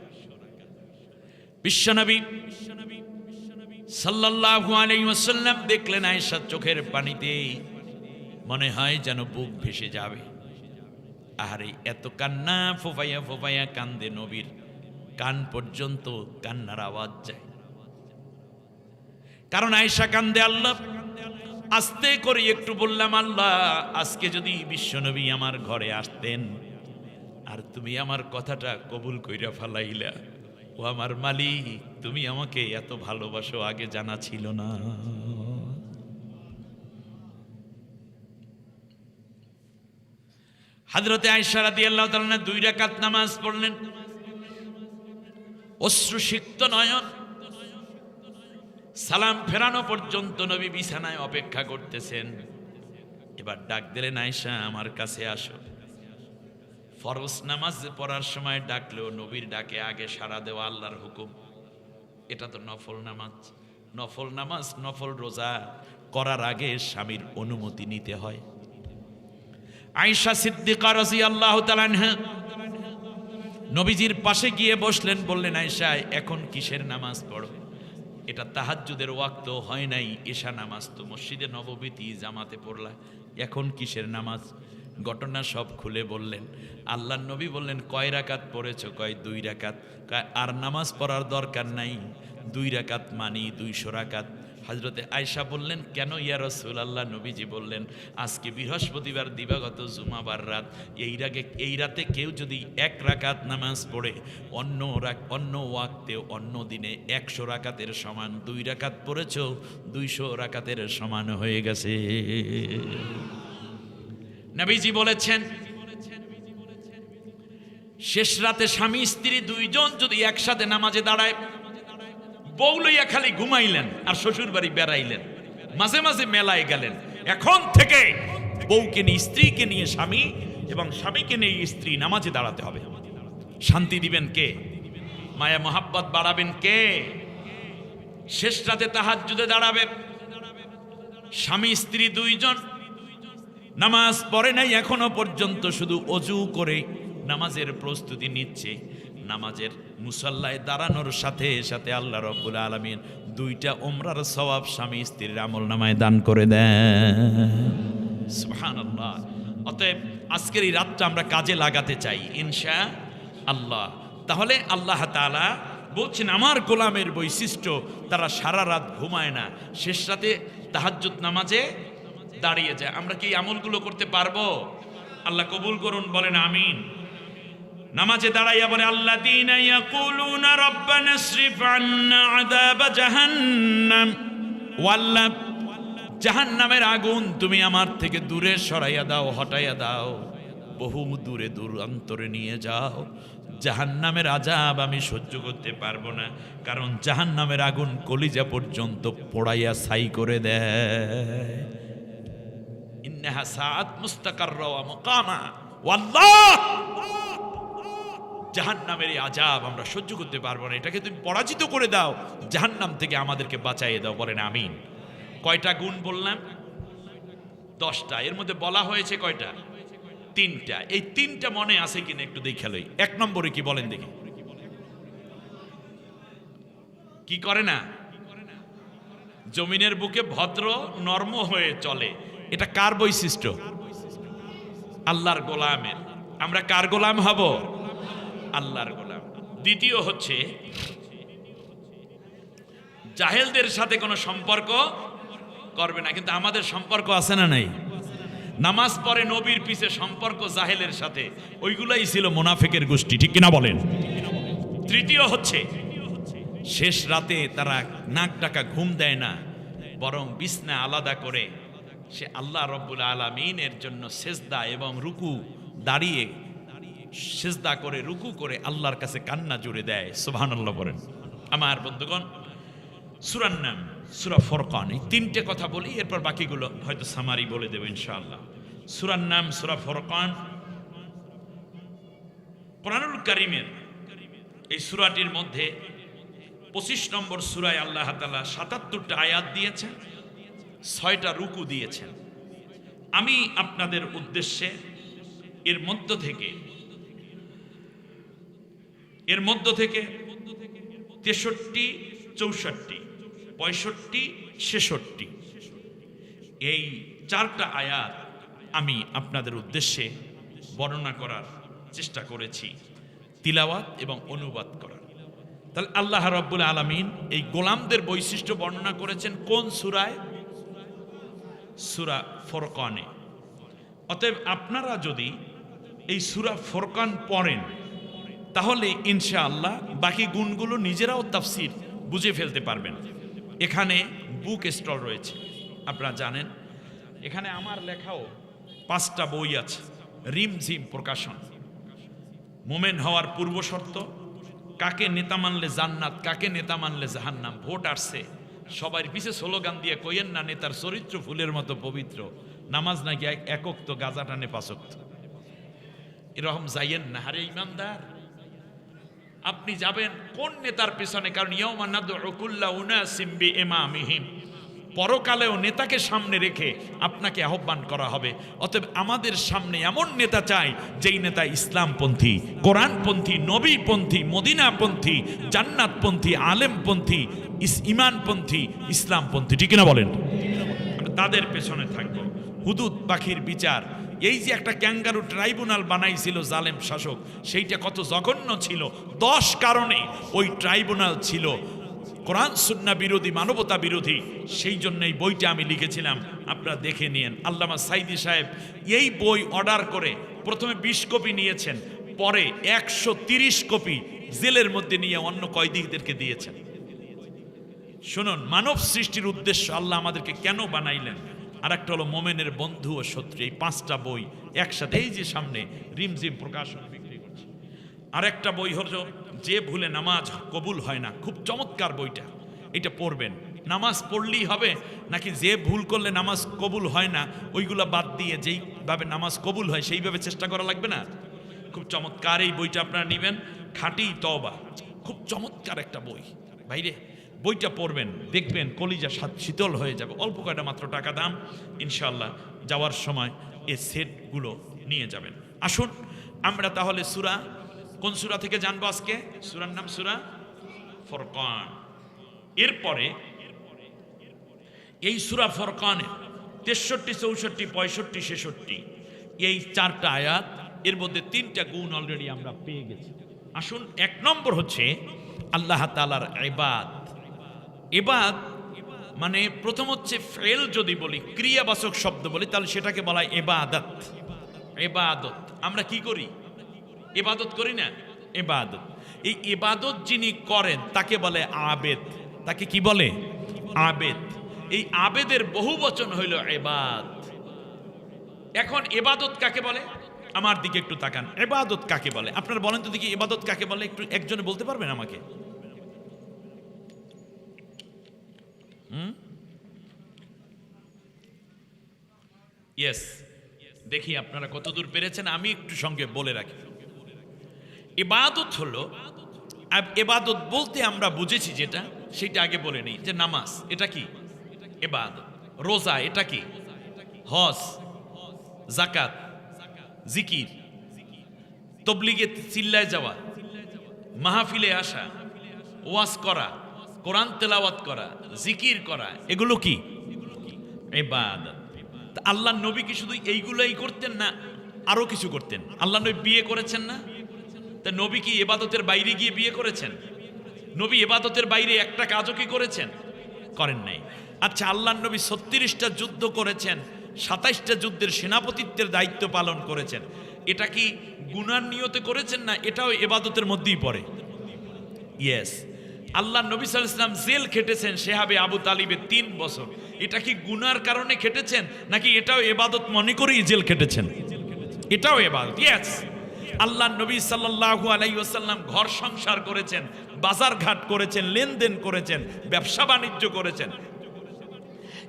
বিশ্বনবী সাল্লাল্লাহু আলাইহি ওয়াসাল্লাম দেখলেন আয়েশার চোখের পানিতে মনে হয় যেন বুক ভেসে যাবে। আরে এত কান্না, ফোফাইয়া ফোফাইয়া কান্দে, নবীর কান পর্যন্ত কান্নার আওয়াজ যায়। কারণ আয়েশা কান্দে। আল্লাহ আস্তে করে একটু বললাম, আল্লাহ আজকে যদি বিশ্বনবী আমার ঘরে আসতেন আর তুমি আমার কথাটা কবুল কইরা ফালাইলা, ও আমার মালিক, তুমি আমাকে এত ভালোবাসো, আগে জানা ছিল না। হযরতে আয়েশা রাদিয়াল্লাহু তাআলা 2 রাকাত নামাজ পড়লেন, অশ্রুসিক্ত নয়ন। সালাম ফেরানো পর্যন্ত নবী বিছানায় অপেক্ষা করতেছেন। এবার ডাক দিলেন, আয়েশা আমার কাছে আসো। ফরজ নামাজ পড়ার সময় ডাকলেও নবীর ডাকে আগে সাড়া দেওয়া আল্লাহর হুকুম। এটা তো নফল নামাজ। নফল নামাজ, নফল রোজা করার আগে স্বামীর অনুমতি নিতে হয়। আয়েশা সিদ্দিকা রাদিয়াল্লাহু তাআলা আনহা নবীজির পাশে গিয়ে বসলেন, বললেন, আয়েশা এখন কিসের নামাজ পড়ো? এটা তাহাজ্জুদের ওয়াক্ত হয় নাই, এশা নামাজ তো মসজিদে নববীতে জামাতে পড়লা, এখন কিসের নামাজ? ঘটনা সব খুলে বললেন। আল্লাহর নবী বললেন, কয় রাকাত পড়েছো? কয় 2 রাকাত। আর নামাজ পড়ার দরকার নাই, 2 রাকাত মানি 200 রাকাত। হযরতে আয়েশা বললেন, কেন ইয়া রাসূলুল্লাহ? নবীজি বললেন, আজকে বৃহস্পতিবার, দিবাগত জুমাবার রাত, এই রাতে কেউ যদি 1 রাকাত নামাজ পড়ে অন্য ওয়াক্তে অন্য দিনে 100 রাকাতের সমান, 2 রাকাত পড়েছো 200 রাকাতের সমান হয়ে গেছে। নবীজি বলেছেন, শেষ রাতে স্বামী স্ত্রী 2 জন যদি একসাথে নামাজে দাঁড়ায়, বউ লইয়া খালি ঘুমাইলেন আর শ্বশুর বাড়ি বেড়াইলেন, মাঝে মাঝে মেলায় গেলেন, এখন থেকে বউকে নিয়ে, স্ত্রীকে নিয়ে স্বামী এবং স্বামীকে নিয়ে স্ত্রী নামাজে দাঁড়াতে হবে। শান্তি দিবেন কে? মায়া মোহাব্বত বাড়াবেন কে? শেষ রাতে তাহাজ্জুদে দাঁড়াবে, স্বামী স্ত্রী দুইজন নামাজ পড়ে নাই এখনো পর্যন্ত, শুধু অজু করে নামাজের প্রস্তুতি নিচ্ছে। নামাজের মুসাল্লায় দাঁড়ানোর সাথে সাথে আল্লাহ রাব্বুল আলামিন 2টা উমরার সওয়াব স্বামী স্ত্রীর আমলনামায় দান করে দেন। সুবহানাল্লাহ। অতএব আজকের এই রাতটা আমরা কাজে লাগাতে চাই ইনশাআল্লাহ। তাহলে আল্লাহ তাআলা বলছেন আমার গোলামের বৈশিষ্ট্য, তারা সারা রাত ঘুমায় না, শেষ রাতে তাহাজ্জুদ নামাজে দাঁড়িয়ে যায়। আমরা কি এই আমলগুলো করতে পারবো? আল্লাহ কবুল করুন, বলেন আমিন। নামাজে দাঁড়াইয়া বলে আল্লাযীনা ইয়াকুলুনা রাব্বানা ইসরিফ আন্না আযাব জাহান্নাম, ওয়াল্লাহ জাহান্নামের আগুন তুমি আমার থেকে দূরে সরাইয়া দাও, হটাইয়া দাও, বহু দূরে দূরান্তরে নিয়ে যাও। জাহান্নামের আযাব আমি সহ্য করতে পারবো না, কারণ জাহান্নামের আগুন কলিজা পর্যন্ত পোড়াইয়া ছাই করে দেয়। ইন্নাহা সাআত মুস্তাকাররা ওয়া মুকামা, ওয়াল্লাহ জাহান্নামের এই আযাব আমরা সহ্য করতে পারবো না, এটাকে তুমি পরাজিত করে দাও, জাহান্নাম থেকে আমাদেরকে বাঁচাইয়ে দাও, বলেন আমিন। কয়টা গুণ বললাম? 10টা। এর মধ্যে বলা হয়েছে কয়টা? 3টা। এই 3টা মনে আছে কিনা একটু দেখে লই। 1 নম্বরে কি বলেন দেখি? কি করে না? জমিনের বুকে ভদ্র নরম হয়ে চলে। এটা কার বৈশিষ্ট্য? আল্লাহর গোলামের। আমরা কার গোলাম হব? আল্লাহর গোলাম। দ্বিতীয় হচ্ছে জাহেলদের সাথে কোনো সম্পর্ক করবে না। কিন্তু আমাদের সম্পর্ক আছে না নাই? নামাজ পড়ে নবীর পিছে সম্পর্ক জাহেলের সাথে, ওইগুলাই ছিল মুনাফিকের গোষ্ঠী, ঠিক কিনা বলেন? তৃতীয় হচ্ছে শেষ রাতে তারা নাক ডাকা ঘুম দেয় না, বরং বিছনা আলাদা করে সে আল্লাহ রাব্বুল আলামিনের জন্য সেজদা এবং রুকু দাঁড়িয়ে সেজদা করে রুকু করে আল্লাহর কাছে কান্না জুড়ে দেয়। সুবহানাল্লাহ বলেন। আমার বন্ধুগণ, সূরার নাম সূরা ফুরকান। এই 3টে কথা বলি, এরপর বাকিগুলো হয়তো সামারি বলে দেব ইনশাআল্লাহ। সূরার নাম সূরা ফুরকান। কোরআনুল কারীমের এই সূরাটির মধ্যে 25 নম্বর সূরায় আল্লাহ তাআলা 77টা আয়াত দিয়েছেন, 6টা রুকু দিয়েছেন। আমি আপনাদের উদ্দেশ্যে এর মধ্য থেকে 63, 64, 65, 66 এই 4টা আয়াত আমি আপনাদের উদ্দেশ্যে বর্ণনা করার চেষ্টা করেছি, তিলাওয়াত এবং অনুবাদ করার। তাহলে আল্লাহ রাব্বুল আলামিন এই গোলামদের বৈশিষ্ট্য বর্ণনা করেছেন কোন সূরায়? সূরা ফুরকানে। অতএব আপনারা যদি এই সূরা ফুরকান পড়েন তাহলে ইনশাআল্লাহ বাকি গুণগুলো নিজেরাও তাফসীর বুঝে ফেলতে পারবেন। এখানে বুক স্টল রয়েছে, আপনারা জানেন। এখানে আমার লেখাও 5টা বই আছে, রিমঝিম প্রকাশন। মোমেন হওয়ার পূর্ব শর্ত, কাকে নেতা মানলে জান্নাত, কাকে নেতা মানলে জাহান্নাম। ভোট আসছে, সবার পিছে স্লোগান দিয়ে কইয়েন না নেতার চরিত্র ফুলের মতো পবিত্র, নামাজ নাকি একক তো গাজা টানে 5 ওয়াক্ত, এরকম যাইয়েন না। হারে ইমানদার, আপনি যাবেন কোন নেতার পেছনে? কারণ ইয়াউমা নাদউ কুল্লা উনাসিম বিইমামিহিম, পরকালেও নেতাকে সামনে রেখে আপনাকে আহ্বান করা হবে। অতএব আমাদের সামনে এমন নেতা চাই যেই নেতা ইসলামপন্থী, কোরআনপন্থী, নবীপন্থী, মদিনাপন্থী, জান্নাতপন্থী, আলেমপন্থী, ইমানপন্থী, ইসলামপন্থী, ঠিক না বলেন? তাদের পেছনে থাকবো। হুদুদ পাখির বিচার, এই যে একটা ক্যাঙ্গারু ট্রাইব্যুনাল বানাইছিল জালেম শাসক, সেইটা কত জঘন্য ছিল। 10 কারণে ওই ট্রাইব্যুনাল ছিল কোরআন সুন্নাহ বিরোধী, মানবতা বিরোধী। সেই জন্য এই বইটা আমি লিখেছিলাম, আপনারা দেখে নিয়েন। আল্লামা সাইদি সাহেব এই বই অর্ডার করে প্রথমে 20 কপি নিয়েছেন, পরে 130 কপি জেলের মধ্যে নিয়ে অন্য কয়েদিদেরকে দিয়েছেন। শুনুন, মানব সৃষ্টির উদ্দেশ্য আল্লাহ আমাদেরকে কেন বানাইলেন, আর একটা হলো মোমেনের বন্ধু ও শত্রু। এই 5টা বই একসাথে এই যে সামনে রিমঝিম প্রকাশন বিক্রি করছে। আর একটা বই হলো যে ভুলে নামাজ কবুল হয় না, খুব চমৎকার বইটা, এটা পড়বেন। নামাজ পড়লেই হবে নাকি যে ভুল করলে নামাজ কবুল হয় না ওইগুলা বাদ দিয়ে যেইভাবে নামাজ কবুল হয় সেইভাবে চেষ্টা করা লাগবে না? খুব চমৎকার এই বইটা আপনারা নেবেন, খাঁটি তওবা, খুব চমৎকার একটা বই ভাইরে। বইটা পড়বেন, দেখবেন কলিজা শীতল হয়ে যাবে। অল্প কয়টা মাত্র টাকা দাম, ইনশাআল্লাহ যাওয়ার সময় এই সেটগুলো নিয়ে যাবেন। আসুন আমরা তাহলে সূরা, কোন সূরা থেকে জানবো আজকে? সূরার নাম সূরা ফুরকান। এরপরে এই সূরা ফুরকানের 63, 64, 65, 66 এই 4টা আয়াত, এর মধ্যে 3টা গুণ অলরেডি আমরা পেয়ে গেছি। আসুন, 1 নম্বর হচ্ছে আল্লাহ তাআলার ইবাদ। ইবাদ মানে প্রথম হচ্ছে ফেল, যদি বলি ক্রিয়াবাচক শব্দ বলি তাহলে সেটাকে বলা হয় ইবাদত। ইবাদত আমরা কি করি? ইবাদত করি না? ইবাদত, এই ইবাদত যিনি করেন তাকে বলে আবেদ। তাকে কি বলে? আবেদ। এই আবেদের বহু বচন হইল ইবাদ। এখন ইবাদত কাকে বলে? আমার দিকে একটু তাকান, ইবাদত কাকে বলে? আপনারা বলেন তো দেখি, ইবাদত কাকে বলে? একটু একজনে বলতে পারবেন আমাকে? ইয়েস, দেখি আপনারা কতদূর পেরেছেন। আমি একটু সঙ্গে বলে রাখি, ইবাদত হলো, ইবাদত বলতে আমরা বুঝেছি যেটা, সেটা আগে বলে নেই। যে নামাজ, এটা কি ইবাদত? রোজা, এটা কি? হজ, যাকাত, জিকির, তবলিগে চিল্লায় যাওয়া, মাহফিলে আসা, ওয়াজ করা, কোরআন তেলাওয়াত করা, জিকির করা, এগুলো কি ইবাদত? আল্লাহ নবী কি শুধু এইগুলোই করতেন না, আরো কিছু করতেন? আল্লাহ নবী বিয়ে করেছেন না? তা নবী কি ইবাদতের বাইরে গিয়ে বিয়ে করেছেন? নবী ইবাদতের বাইরে একটা কাজও কি করেছেন? করেন নাই। আচ্ছা, আল্লাহ নবী 36টা যুদ্ধ করেছেন, 27টা যুদ্ধের সেনাপতিত্বের দায়িত্ব পালন করেছেন। এটা কি গুনার নিয়তে করেছেন না? এটাও ইবাদতের মধ্যেই পড়ে। ইয়েস, আল্লাহ নবী সাল্লাল্লাহু আলাইহি ওয়াসাল্লাম জেল খেটেছেন শেহাবে আবু তালিবের 3 বছর। এটা কি গুনার কারণে খেটেছেন, নাকি এটাও ইবাদত মনে করেই জেল খেটেছেন? এটাও ইবাদত। ইয়েস, আল্লাহ নবী সাল্লাল্লাহু আলাইহি ওয়াসাল্লাম ঘর সংসার করেছেন, বাজার ঘাট করেছেন, লেনদেন করেছেন, ব্যবসা বাণিজ্য করেছেন।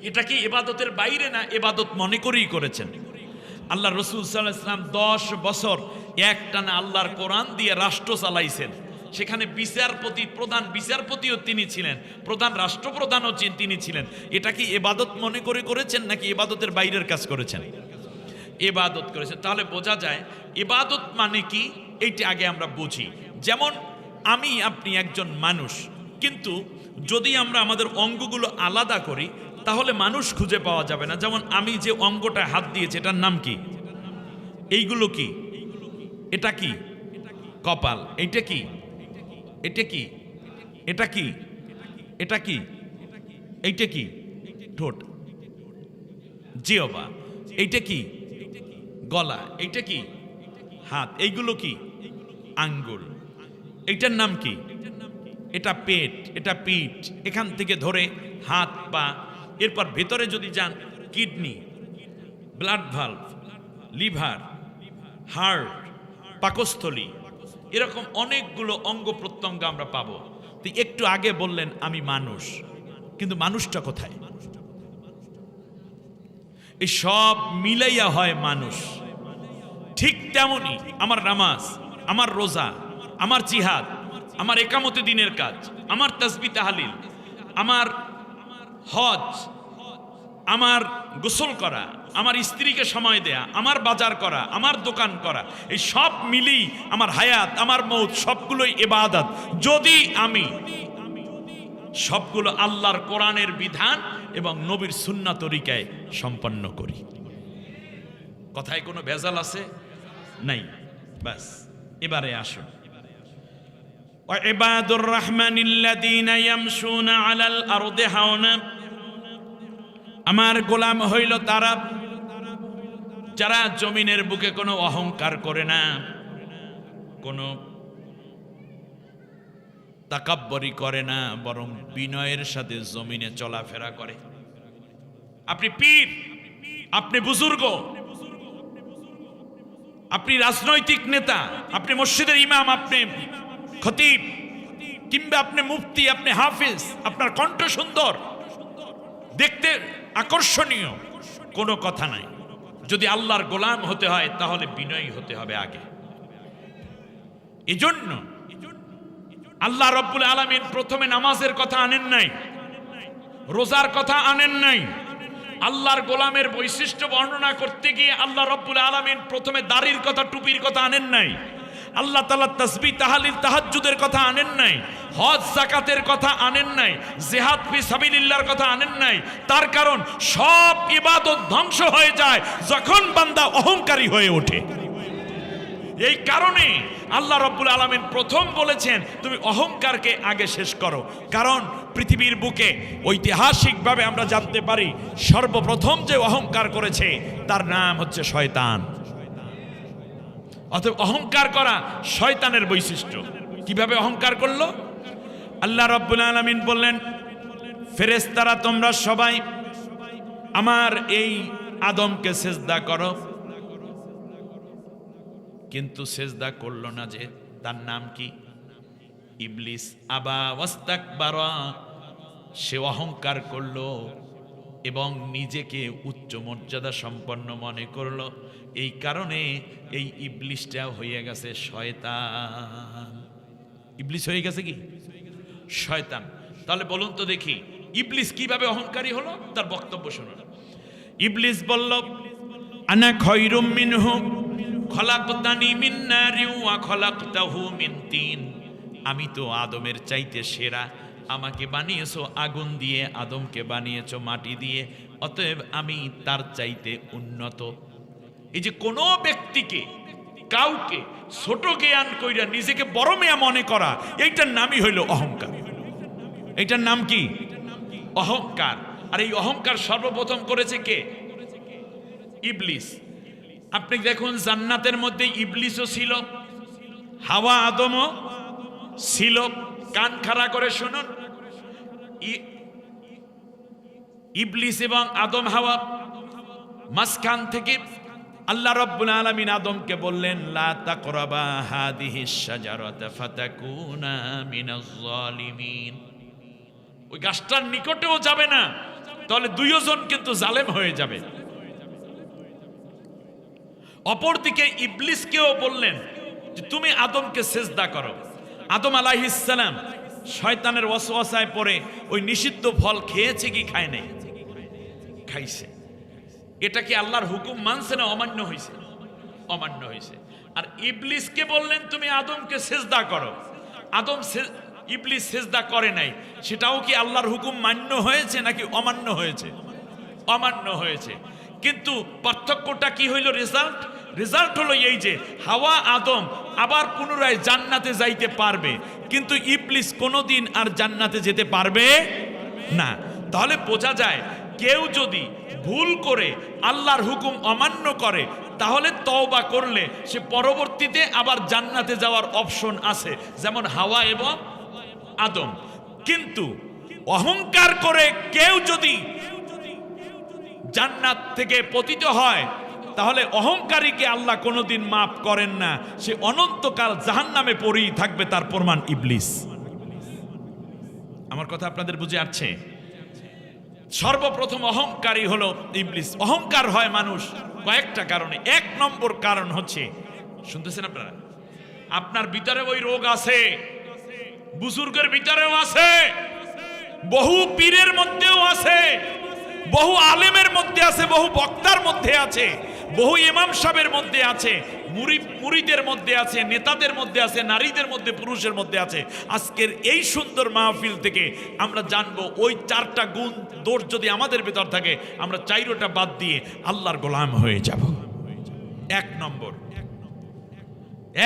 এটা কি ইবাদতের বাইরে না? ইবাদত মনে করেই করেছেন। আল্লাহ রাসূল সাল্লাল্লাহু আলাইহি ওয়াসাল্লাম 10 বছর একটানা আল্লাহর কোরআন দিয়ে রাষ্ট্র চালাইছেন। সেখানে বিচারপতি, প্রধান বিচারপতিও তিনি ছিলেন, প্রধান রাষ্ট্রপ্রধানও তিনি ছিলেন। এটা কি ইবাদত মনে করে করেছেন, নাকি ইবাদতের বাইরের কাজ করেছেন? ইবাদত করেছেন। তাহলে বোঝা যায় ইবাদত মানে কি, এইটা আগে আমরা বুঝি। যেমন আমি আপনি একজন মানুষ, কিন্তু যদি আমরা আমাদের অঙ্গগুলো আলাদা করি তাহলে মানুষ খুঁজে পাওয়া যাবে না। যেমন আমি যে অঙ্গটা হাত দিয়েছি, এটার নাম কি? এইগুলো কি? এটা কি? কপাল। এইটা কি? এটা কি? এটা কি? এটা কি? এইটা কি? ঠোঁট, জিহ্বা। এইটা কি? গলা। এইটা কি? হাত। এইগুলো কি? আঙ্গুল। এইটার নাম কি? এটা পেট, এটা পিঠ, এখান থেকে ধরে হাত পা। এরপর ভেতরে যদি যান, kidney, blood valve, liver, heart, পাকস্থলী, এরকম অনেকগুলো অঙ্গ প্রত্যঙ্গ আমরা পাবো। তো একটু আগে বললেন আমি মানুষ, কিন্তু মানুষটা কোথায়? এই সব মিলাইয়া হয় মানুষ। ঠিক তেমনি আমার নামাজ, আমার রোজা, আমার জিহাদ, আমার একামতে দিনের কাজ, আমার তাসবিহ তাহলিল, আমার হজ, আমার গোসল করা, আমার স্ত্রীকে সময় দেয়া, আমার বাজার করা, আমার দোকান করা, এই সব মিলি আমার হায়াত, আমার মৌত, সবগুলোই ইবাদত। যদি আমি সবগুলো আল্লাহর কোরআনের বিধান এবং নবীর সুন্নাহ তরিকায় সম্পন্ন করি। কথায় কোনো ভেজাল আছে? নাই। বাস, এবারে আসুন। ওয়াইবাদুর রাহমানিল্লাযীনা ইয়ামশুনা আলাল আরদি হাওনা, আমার গোলাম হইল তারা যারা জমিনের বুকে কোনো অহংকার করে না, কোনো তাকাব্বরি করে না, বরং বিনয়ের সাথে জমিনে চলাফেরা করে। আপনি পীর, আপনি বুজুর্গ, আপনি রাজনৈতিক নেতা, আপনি মসজিদের ইমাম, আপনি খতিব, কিংবা আপনি মুফতি, আপনি হাফিজ, আপনার কণ্ঠ সুন্দর, দেখতে আকর্ষণীয়, কোনো কথা নাই। যদি আল্লাহর গোলাম হতে হয় তাহলে বিনয়ী হতে হবে আগে। এজন্য আল্লাহ রাব্বুল আলামিন প্রথমে নামাজের কথা আনেন নাই, রোজার কথা আনেন নাই। আল্লাহর গোলামের বৈশিষ্ট্য বর্ণনা করতে গিয়ে আল্লাহ রাব্বুল আলামিন প্রথমে দাড়ির কথা, টুপির কথা আনেন নাই। আল্লাহ তাআলা তাসবিহ, তাহলিল, তাহাজ্জুদের কথা আনেন নাই, হজ যাকাতের কথা আনেন নাই, জিহাদ ফি সাবিলিল্লাহর কথা আনেন নাই। তার কারণ সব ইবাদত ধ্বংস হয়ে যায় যখন বান্দা অহংকারী হয়ে ওঠে। এই কারণে আল্লাহ রাব্বুল আলামিন প্রথম বলেছেন তুমি অহংকারকে আগে শেষ করো। কারণ পৃথিবীর বুকে ঐতিহাসিকভাবে আমরা জানতে পারি সর্বপ্রথম যে অহংকার করেছে তার নাম হচ্ছে শয়তান। অতএব অহংকার করা শয়তানের বৈশিষ্ট্য। কিভাবে অহংকার করলো? আল্লাহ রাব্বুল আলামিন বললেন, ফেরেশতারা তোমরা সবাই আমার এই আদমকে সিজদা করো। কিন্তু সিজদা করলো না। যে তার নাম কি? ইবলিস। আবা ওয়াস্তাকবারা, সে অহংকার করলো এবং নিজেকে উচ্চ মর্যাদা সম্পন্ন মনে করলো। এই কারণে এই ইবলিসটা হয়ে গেছে শয়তান। ইবলিস হয়ে গেছে কি? শয়তান। তাহলে বলুন তো দেখি ইবলিস কিভাবে অহংকারী হলো? তার বক্তব্য শুনুন। ইবলিস বলল, আনা খায়রুম মিনহু খলাকতানি মিন নারিন ওয়া খলাকতাহু মিন তিন। আমি তো আদমের চাইতে সেরা, আমাকে বানিয়েছো আগুন দিয়ে, আদমকে বানিয়েছো মাটি দিয়ে, অতএব আমি তার চাইতে উন্নত। এই যে কোনো ব্যক্তিকে, কাউকে ছোট জ্ঞান কইরা নিজেকে বড় মেয়া মনে করা, এইটার নামই হইল অহংকার। এইটার নাম কি? অহংকার। আর এই অহংকার সর্বপ্রথম করেছে কে? ইবলিস। আপনি দেখুন জান্নাতের মধ্যে ইবলিসও ছিল, হাওয়া আদমও ছিল। কান খাড়া করে শুনুন, ইবলিস এবং আদম হাওয়া মাঝখান থেকে আল্লাহ রাব্বুল আলামিন আদমকে বললেন, লা তাকরাবা হাদিহিশ শাজারাতা ফাতাকুনা মিনাজ জালিমিন। ওই গাছটার নিকটেও যাবে না, তাহলে দুইজন কিন্তু জালেম হয়ে যাবে। অপরদিকে ইবলিসকেও বললেন যে তুমি আদমকে সিজদা করো। আদম আলাইহিস সালাম শয়তানের ওয়াসওয়াসায় পড়ে ওই নিষিদ্ধ ফল খেয়েছে কি খায় নাই? খাইছে। এটা কি আল্লাহর হুকুম মানছে না অমান্য হয়েছে? অমান্য হয়েছে। আর ইবলিসকে বললেন তুমি আদমকে সিজদা করো। ইবলিস সিজদা করে নাই। সেটাও কি আল্লাহর হুকুম মান্য হয়েছে নাকি অমান্য হয়েছে? অমান্য হয়েছে। কিন্তু পার্থক্যটা কি হইল? রেজাল্ট হলো এই যে হাওয়া আদম আবার পুনরায় জান্নাতে যাইতে পারবে, কিন্তু ইবলিস কোনোদিন আর জান্নাতে যেতে পারবে না। তাহলে বোঝা যায় কেউ যদি ভুল করে আল্লাহর হুকুম অমান্য করে তাহলে তওবা করলে সে পরবর্তীতে আবার জান্নাতে যাওয়ার অপশন আছে, যেমন হাওয়া এবং আদম। কিন্তু অহংকার করে কেউ যদি জান্নাত থেকে পতিত হয় তাহলে অহংকারীকে আল্লাহ কোনোদিন মাফ করেন না, সে অনন্তকাল জাহান্নামে পড়েই থাকবে। তার প্রমাণ ইবলিস। আমার কথা আপনাদের বুঝে আসছে? সর্বপ্রথম অহংকারী হলো ইবলিস। অহংকার হয় মানুষ কয়েকটা কারণে। এক নম্বর কারণ হচ্ছে, শুনতেছেন আপনারা, আপনার ভিতরে ওই রোগ আছে, বুজুর্গের ভিতরেও আছে, বহু পীরের মধ্যেও আছে, বহু আলেমের মধ্যে আছে, বহু বক্তার মধ্যে আছে, বহু ইমাম সাহেবের মধ্যে আছে, মুরিদের মধ্যে আছে, নেতাদের মধ্যে আছে, নারীদের মধ্যে, পুরুষের মধ্যে আছে। আজকের এই সুন্দর মাহফিল থেকে আমরা জানবো ওই চারটা গুণ দোষ যদি আমাদের ভেতর থাকে আমরা চাইরোটা বাদ দিয়ে আল্লাহর গোলাম হয়ে যাব।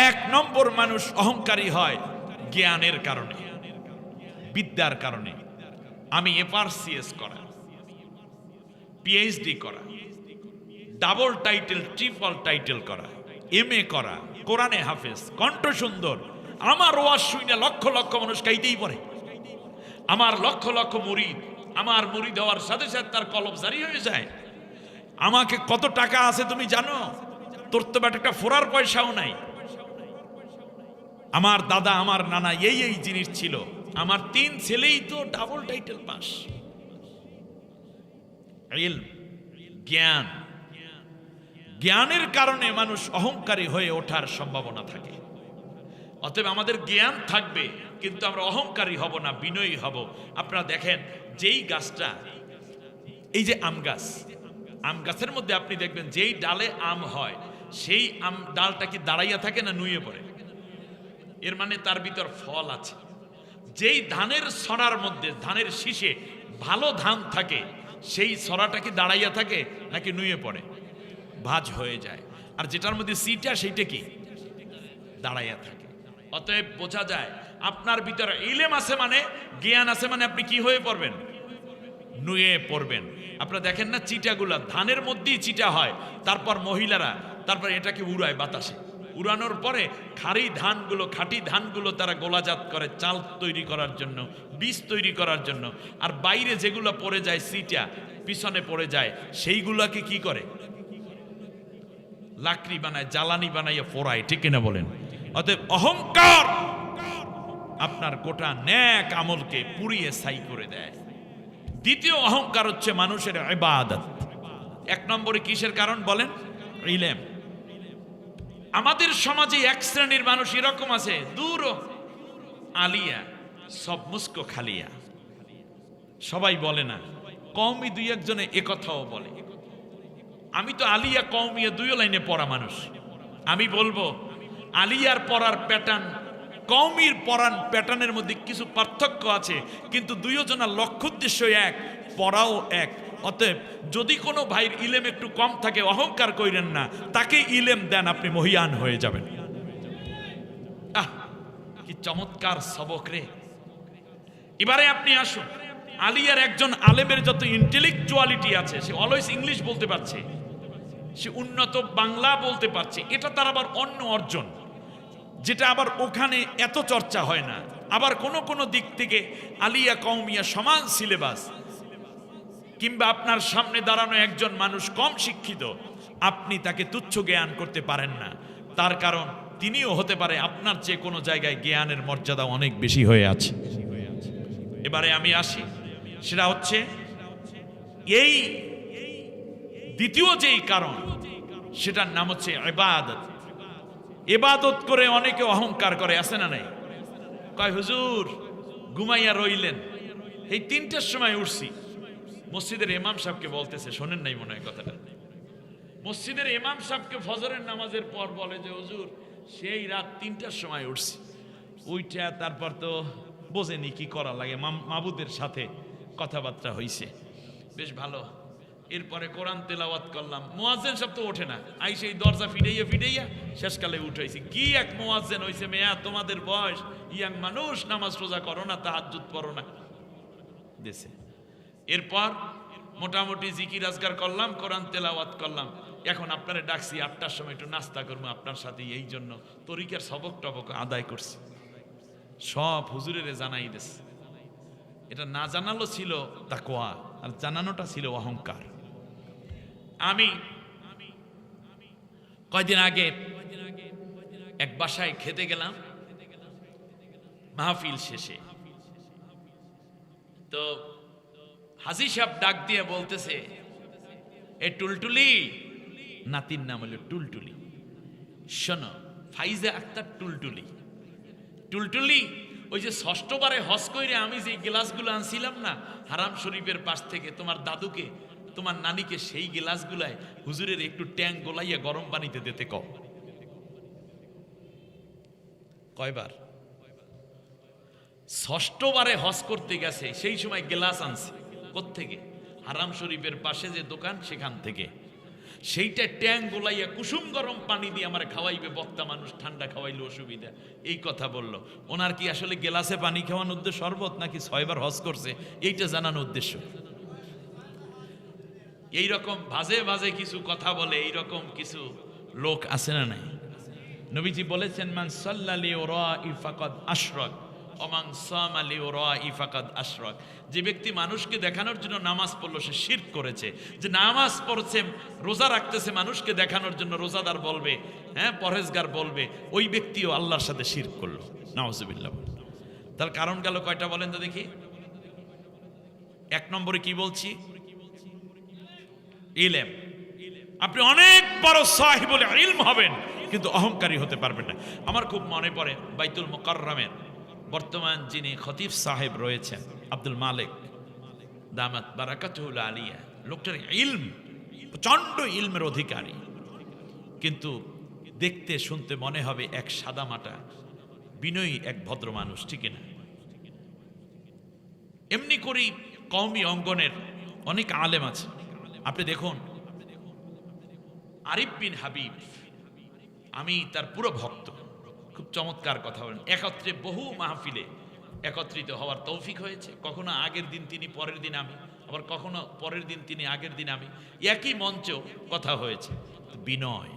এক নম্বর মানুষ অহংকারী হয় জ্ঞানের কারণে, বিদ্যার কারণে। আমি এফআরসিএস করা, পিএইচডি করা, ডাবল টাইটেল, ট্রিপল টাইটেল করা, এমএ করা, কোরআনে হাফেজ, কণ্ঠ সুন্দর, আমার ওয়াজ শুনে লক্ষ লক্ষ মানুষ কাইতেই পড়ে, আমার লক্ষ লক্ষ মুরিদ, আমার মুরিদ হওয়ার সাথে সাথে তার কলব জারি হয়ে যায়। আমাকে কত টাকা আছে তুমি জানো? তোর তো একটা ফোরার পয়সাও নাই। আমার দাদা, আমার নানা এই জিনিস ছিল, আমার 3 ছেলেই তো ডাবল টাইটেল পাস। জ্ঞানের কারণে মানুষ অহংকারী হয়ে ওঠার সম্ভাবনা থাকে। অতএব আমাদের জ্ঞান থাকবে, কিন্তু আমরা অহংকারী হব না, বিনয়ী হব। আপনারা দেখেন, যেই গাছটা, এই যে আম গাছ, আম গাছের মধ্যে আপনি দেখবেন যেই ডালে আম হয়, সেই আম ডালটা কি দাঁড়াইয়া থাকে না নুয়ে পড়ে? এর মানে তার ভিতর ফল আছে। যেই ধানের ছড়ার মধ্যে, ধানের শীষে ভালো ধান থাকে, সেই ছড়াটা কি দাঁড়াইয়া থাকে নাকি নুয়ে পড়ে? ভাঁজ হয়ে যায়। আর যেটার মধ্যে সিটা, সেইটা কি দাঁড়াইয়া থাকে। অতএব বোঝা যায় আপনার ভিতরে ইলেম আছে মানে, জ্ঞান আছে মানে আপনি কি হয়ে পড়বেন? নুয়ে পড়বেন। আপনারা দেখেন না, চিটাগুলা ধানের মধ্যেই চিটা হয়, তারপর মহিলারা তারপর এটাকে উড়ায় বাতাসে। উড়ানোর পরে খাঁটি ধানগুলো তারা গোলাজাত করে চাল তৈরি করার জন্য, বীজ তৈরি করার জন্য। আর বাইরে যেগুলো পড়ে যায় সিটা, পিছনে পড়ে যায়, সেইগুলাকে কি করে? লাকড়ি বানায়, জ্বালানি বানাইয়া পোড়ায়। ঠিক কিনা বলেন? অতএব অহংকার আপনার গোটা নেক আমলকে পুড়িয়ে ছাই করে দেয়। দ্বিতীয় অহংকার হচ্ছে মানুষের ইবাদত। এক নম্বরে কিসের কারণ বলেন? ইলম। আমাদের সমাজে এক শ্রেণীর মানুষ এরকম আছে, দূর আলিয়া সব মুস্কো খালিয়া। সবাই বলে না, কওমি দুই একজনে একথাও বলে। আমি তো আলিয়া কওমিয়া দুই লাইনে পড়া মানুষ। আমি বলবো, আলিয়ার পড়ার প্যাটার্ন, কওমির পড়ার প্যাটার্নের মধ্যে কিছু পার্থক্য আছে, কিন্তু দুইজনের লক্ষ্য উদ্দেশ্য এক, পড়াও এক। অতএব যদি কোনো ভাইয়ের ইলেম একটু কম থাকে, অহংকার কইরেন না, তাকে ইলেম দেন, আপনি মহিয়ান হয়ে যাবেন। আহ, কি চমৎকার সবক রে! এবারে আপনি আসুন, আলিয়ার একজন আলেমের যত ইন্টেলেকচুয়ালিটি আছে, সে অলওয়েজ ইংলিশ বলতে পারছে, সে উন্নত বাংলা বলতে পারছে, এটা তার আবার অন্য অর্জন, যেটা আবার ওখানে এত চর্চা হয় না। আবার কোন কোন দিক থেকে আলিয়া কওমিয়া সমান সিলেবাস, কিংবা আপনার সামনে দাঁড়ানো একজন মানুষ কম শিক্ষিত, আপনি তাকে তুচ্ছ জ্ঞান করতে পারেন না। তার কারণ তিনিও হতে পারে আপনার চেয়ে কোনো জায়গায় জ্ঞানের মর্যাদা অনেক বেশি হয়ে আছে। এবারে আমি আসি, সেটা হচ্ছে এই দ্বিতীয় যেই কারণ, সেটার নাম হচ্ছে ইবাদত। ইবাদত করে অনেকে অহংকার করে, আছে না নাই? কয় হুজুর ঘুমাইয়া রইলেন, এই 3টার সময় উঠছি। মসজিদের ইমাম সাহেবকে বলতেছে, শোনেন নাই মনে হয় কথাটা, মসজিদের ইমাম সাহেবকে ফজরের নামাজের পর বলে যে হুজুর সেই রাত 3টার সময় উঠছি। উইটা তারপর তো বোঝেনি কি করা লাগে, মাবুদের সাথে কথাবার্তা হইছে, বেশ ভালো। এরপরে কোরআন তেলাওয়াত করলাম, মুয়াজ্জিন সব তো ওঠে না, আই সেই দরজা ফিরাইয়া শেষকালে উঠাইছি। কি এক মুয়াজ্জিন হইছে, মেয়া তোমাদের বয়স, ইয়াং মানুষ, নামাজ রোজা করো না, তাহাজ্জুদ পড়ো না দেশে। এরপর মোটামুটি জিকির আজকার করলাম, কোরআন তেলাওয়াত করলাম। এখন আপনারা ডাকছি 8টার সময় একটু নাস্তা করবো আপনার সাথে, এই জন্য তরিকার সবক টবক আদায় করছি, সব হুজুরের জানাই দিস। এটা না জানালো ছিল তাকওয়া, আর জানানোটা ছিল অহংকার। আমি কয়দিন আগে এক বাসায় খেতে গেলাম, মাহফিল শেষে। তো হাজি সাহেব ডাক দিয়ে বলতেছে, এ টুলটুলি, নাতির নাম হলো টুলটুলি, শোনো, ফাইজা আক্তার টুলটুলি, টুলটুলি ওই যে ষষ্ঠবারে হজ কইরে আমি যে গ্লাসগুলো আনছিলাম না হারাম শরীফের পাশ থেকে, তোমার দাদুকে তোমার নানিকে সেই গ্লাসগুলায় হুজুরের একটু ট্যাঙ্ক গোলাইয়া গরম পানিতে দিতে কও। কয়বার? ষষ্ঠবারে হজ করতে গেছে, সেই সময় গ্লাস আনছে কোত্থেকে? হারাম শরীফের পাশে যে দোকান, সেখান থেকে। সেইটা ট্যাঙ্ক গোলাইয়া কুসুম গরম পানি দিয়ে আমার খাওয়াইবে, বক্তা মানুষ, ঠান্ডা খাওয়াইলে অসুবিধা, এই কথা বলল। ওনার কি আসলে গ্লাসে পানি খাওয়ানোর উদ্দেশ্য শরবত, নাকি 6 বার হজ করছে এইটা জানানোর উদ্দেশ্য? এইরকম ভাজে ভাজে কিছু কথা বলে, এইরকম কিছু লোক আছে না নাই? নবীজি বলেছেন, মান সাল্লালি ওরাই ফাকাদ আশরাক ওমান সামা লিওরাই ফাকাদ আশরাক। যে ব্যক্তি মানুষকে দেখানোর জন্য নামাজ পড়লো, সে শিরক করেছে। যে নামাজ পড়ছে, রোজা রাখতেছে, মানুষকে দেখানোর জন্য রোজাদার বলবে, হ্যাঁ পরহেজগার বলবে, ওই ব্যক্তিও আল্লাহর সাথে শিরক করলো, নাউজুবিল্লাহ। তার কারণ গেল কয়টা বলেন তো দেখি? 1 নম্বরে কি বলছি? ইলম। আপনি অনেক বড় সাহিবুল ইলম হবেন, কিন্তু অহংকারী হতে পারবেন না। আমার খুব মনে পড়ে বাইতুল মুকাররমের বর্তমান যিনি খতিব সাহেব রয়েছেন আব্দুল মালিক দামাত বারাকাতুল আলিয়া, লোকটার ইলম প্রচন্ড ইলমের অধিকারী, কিন্তু দেখতে শুনতে মনে হবে এক সাদামাটা বিনয়ী এক ভদ্র মানুষ, ঠিক না? এমনি করেই কওমি অঙ্গনের অনেক আলেম আছে। আপনি দেখুন আরিফ বিন হাবিব, আমি তার পুরো ভক্ত, খুব চমৎকার কথা বলেন। একত্রে বহু মাহফিলে একত্রিত হওয়ার তৌফিক হয়েছে। কখনো আগের দিন তিনি, পরের দিন আমি, আবার কখনো পরের দিন তিনি, আগের দিন আমি, একই মঞ্চেও কথা হয়েছে। বিনয়,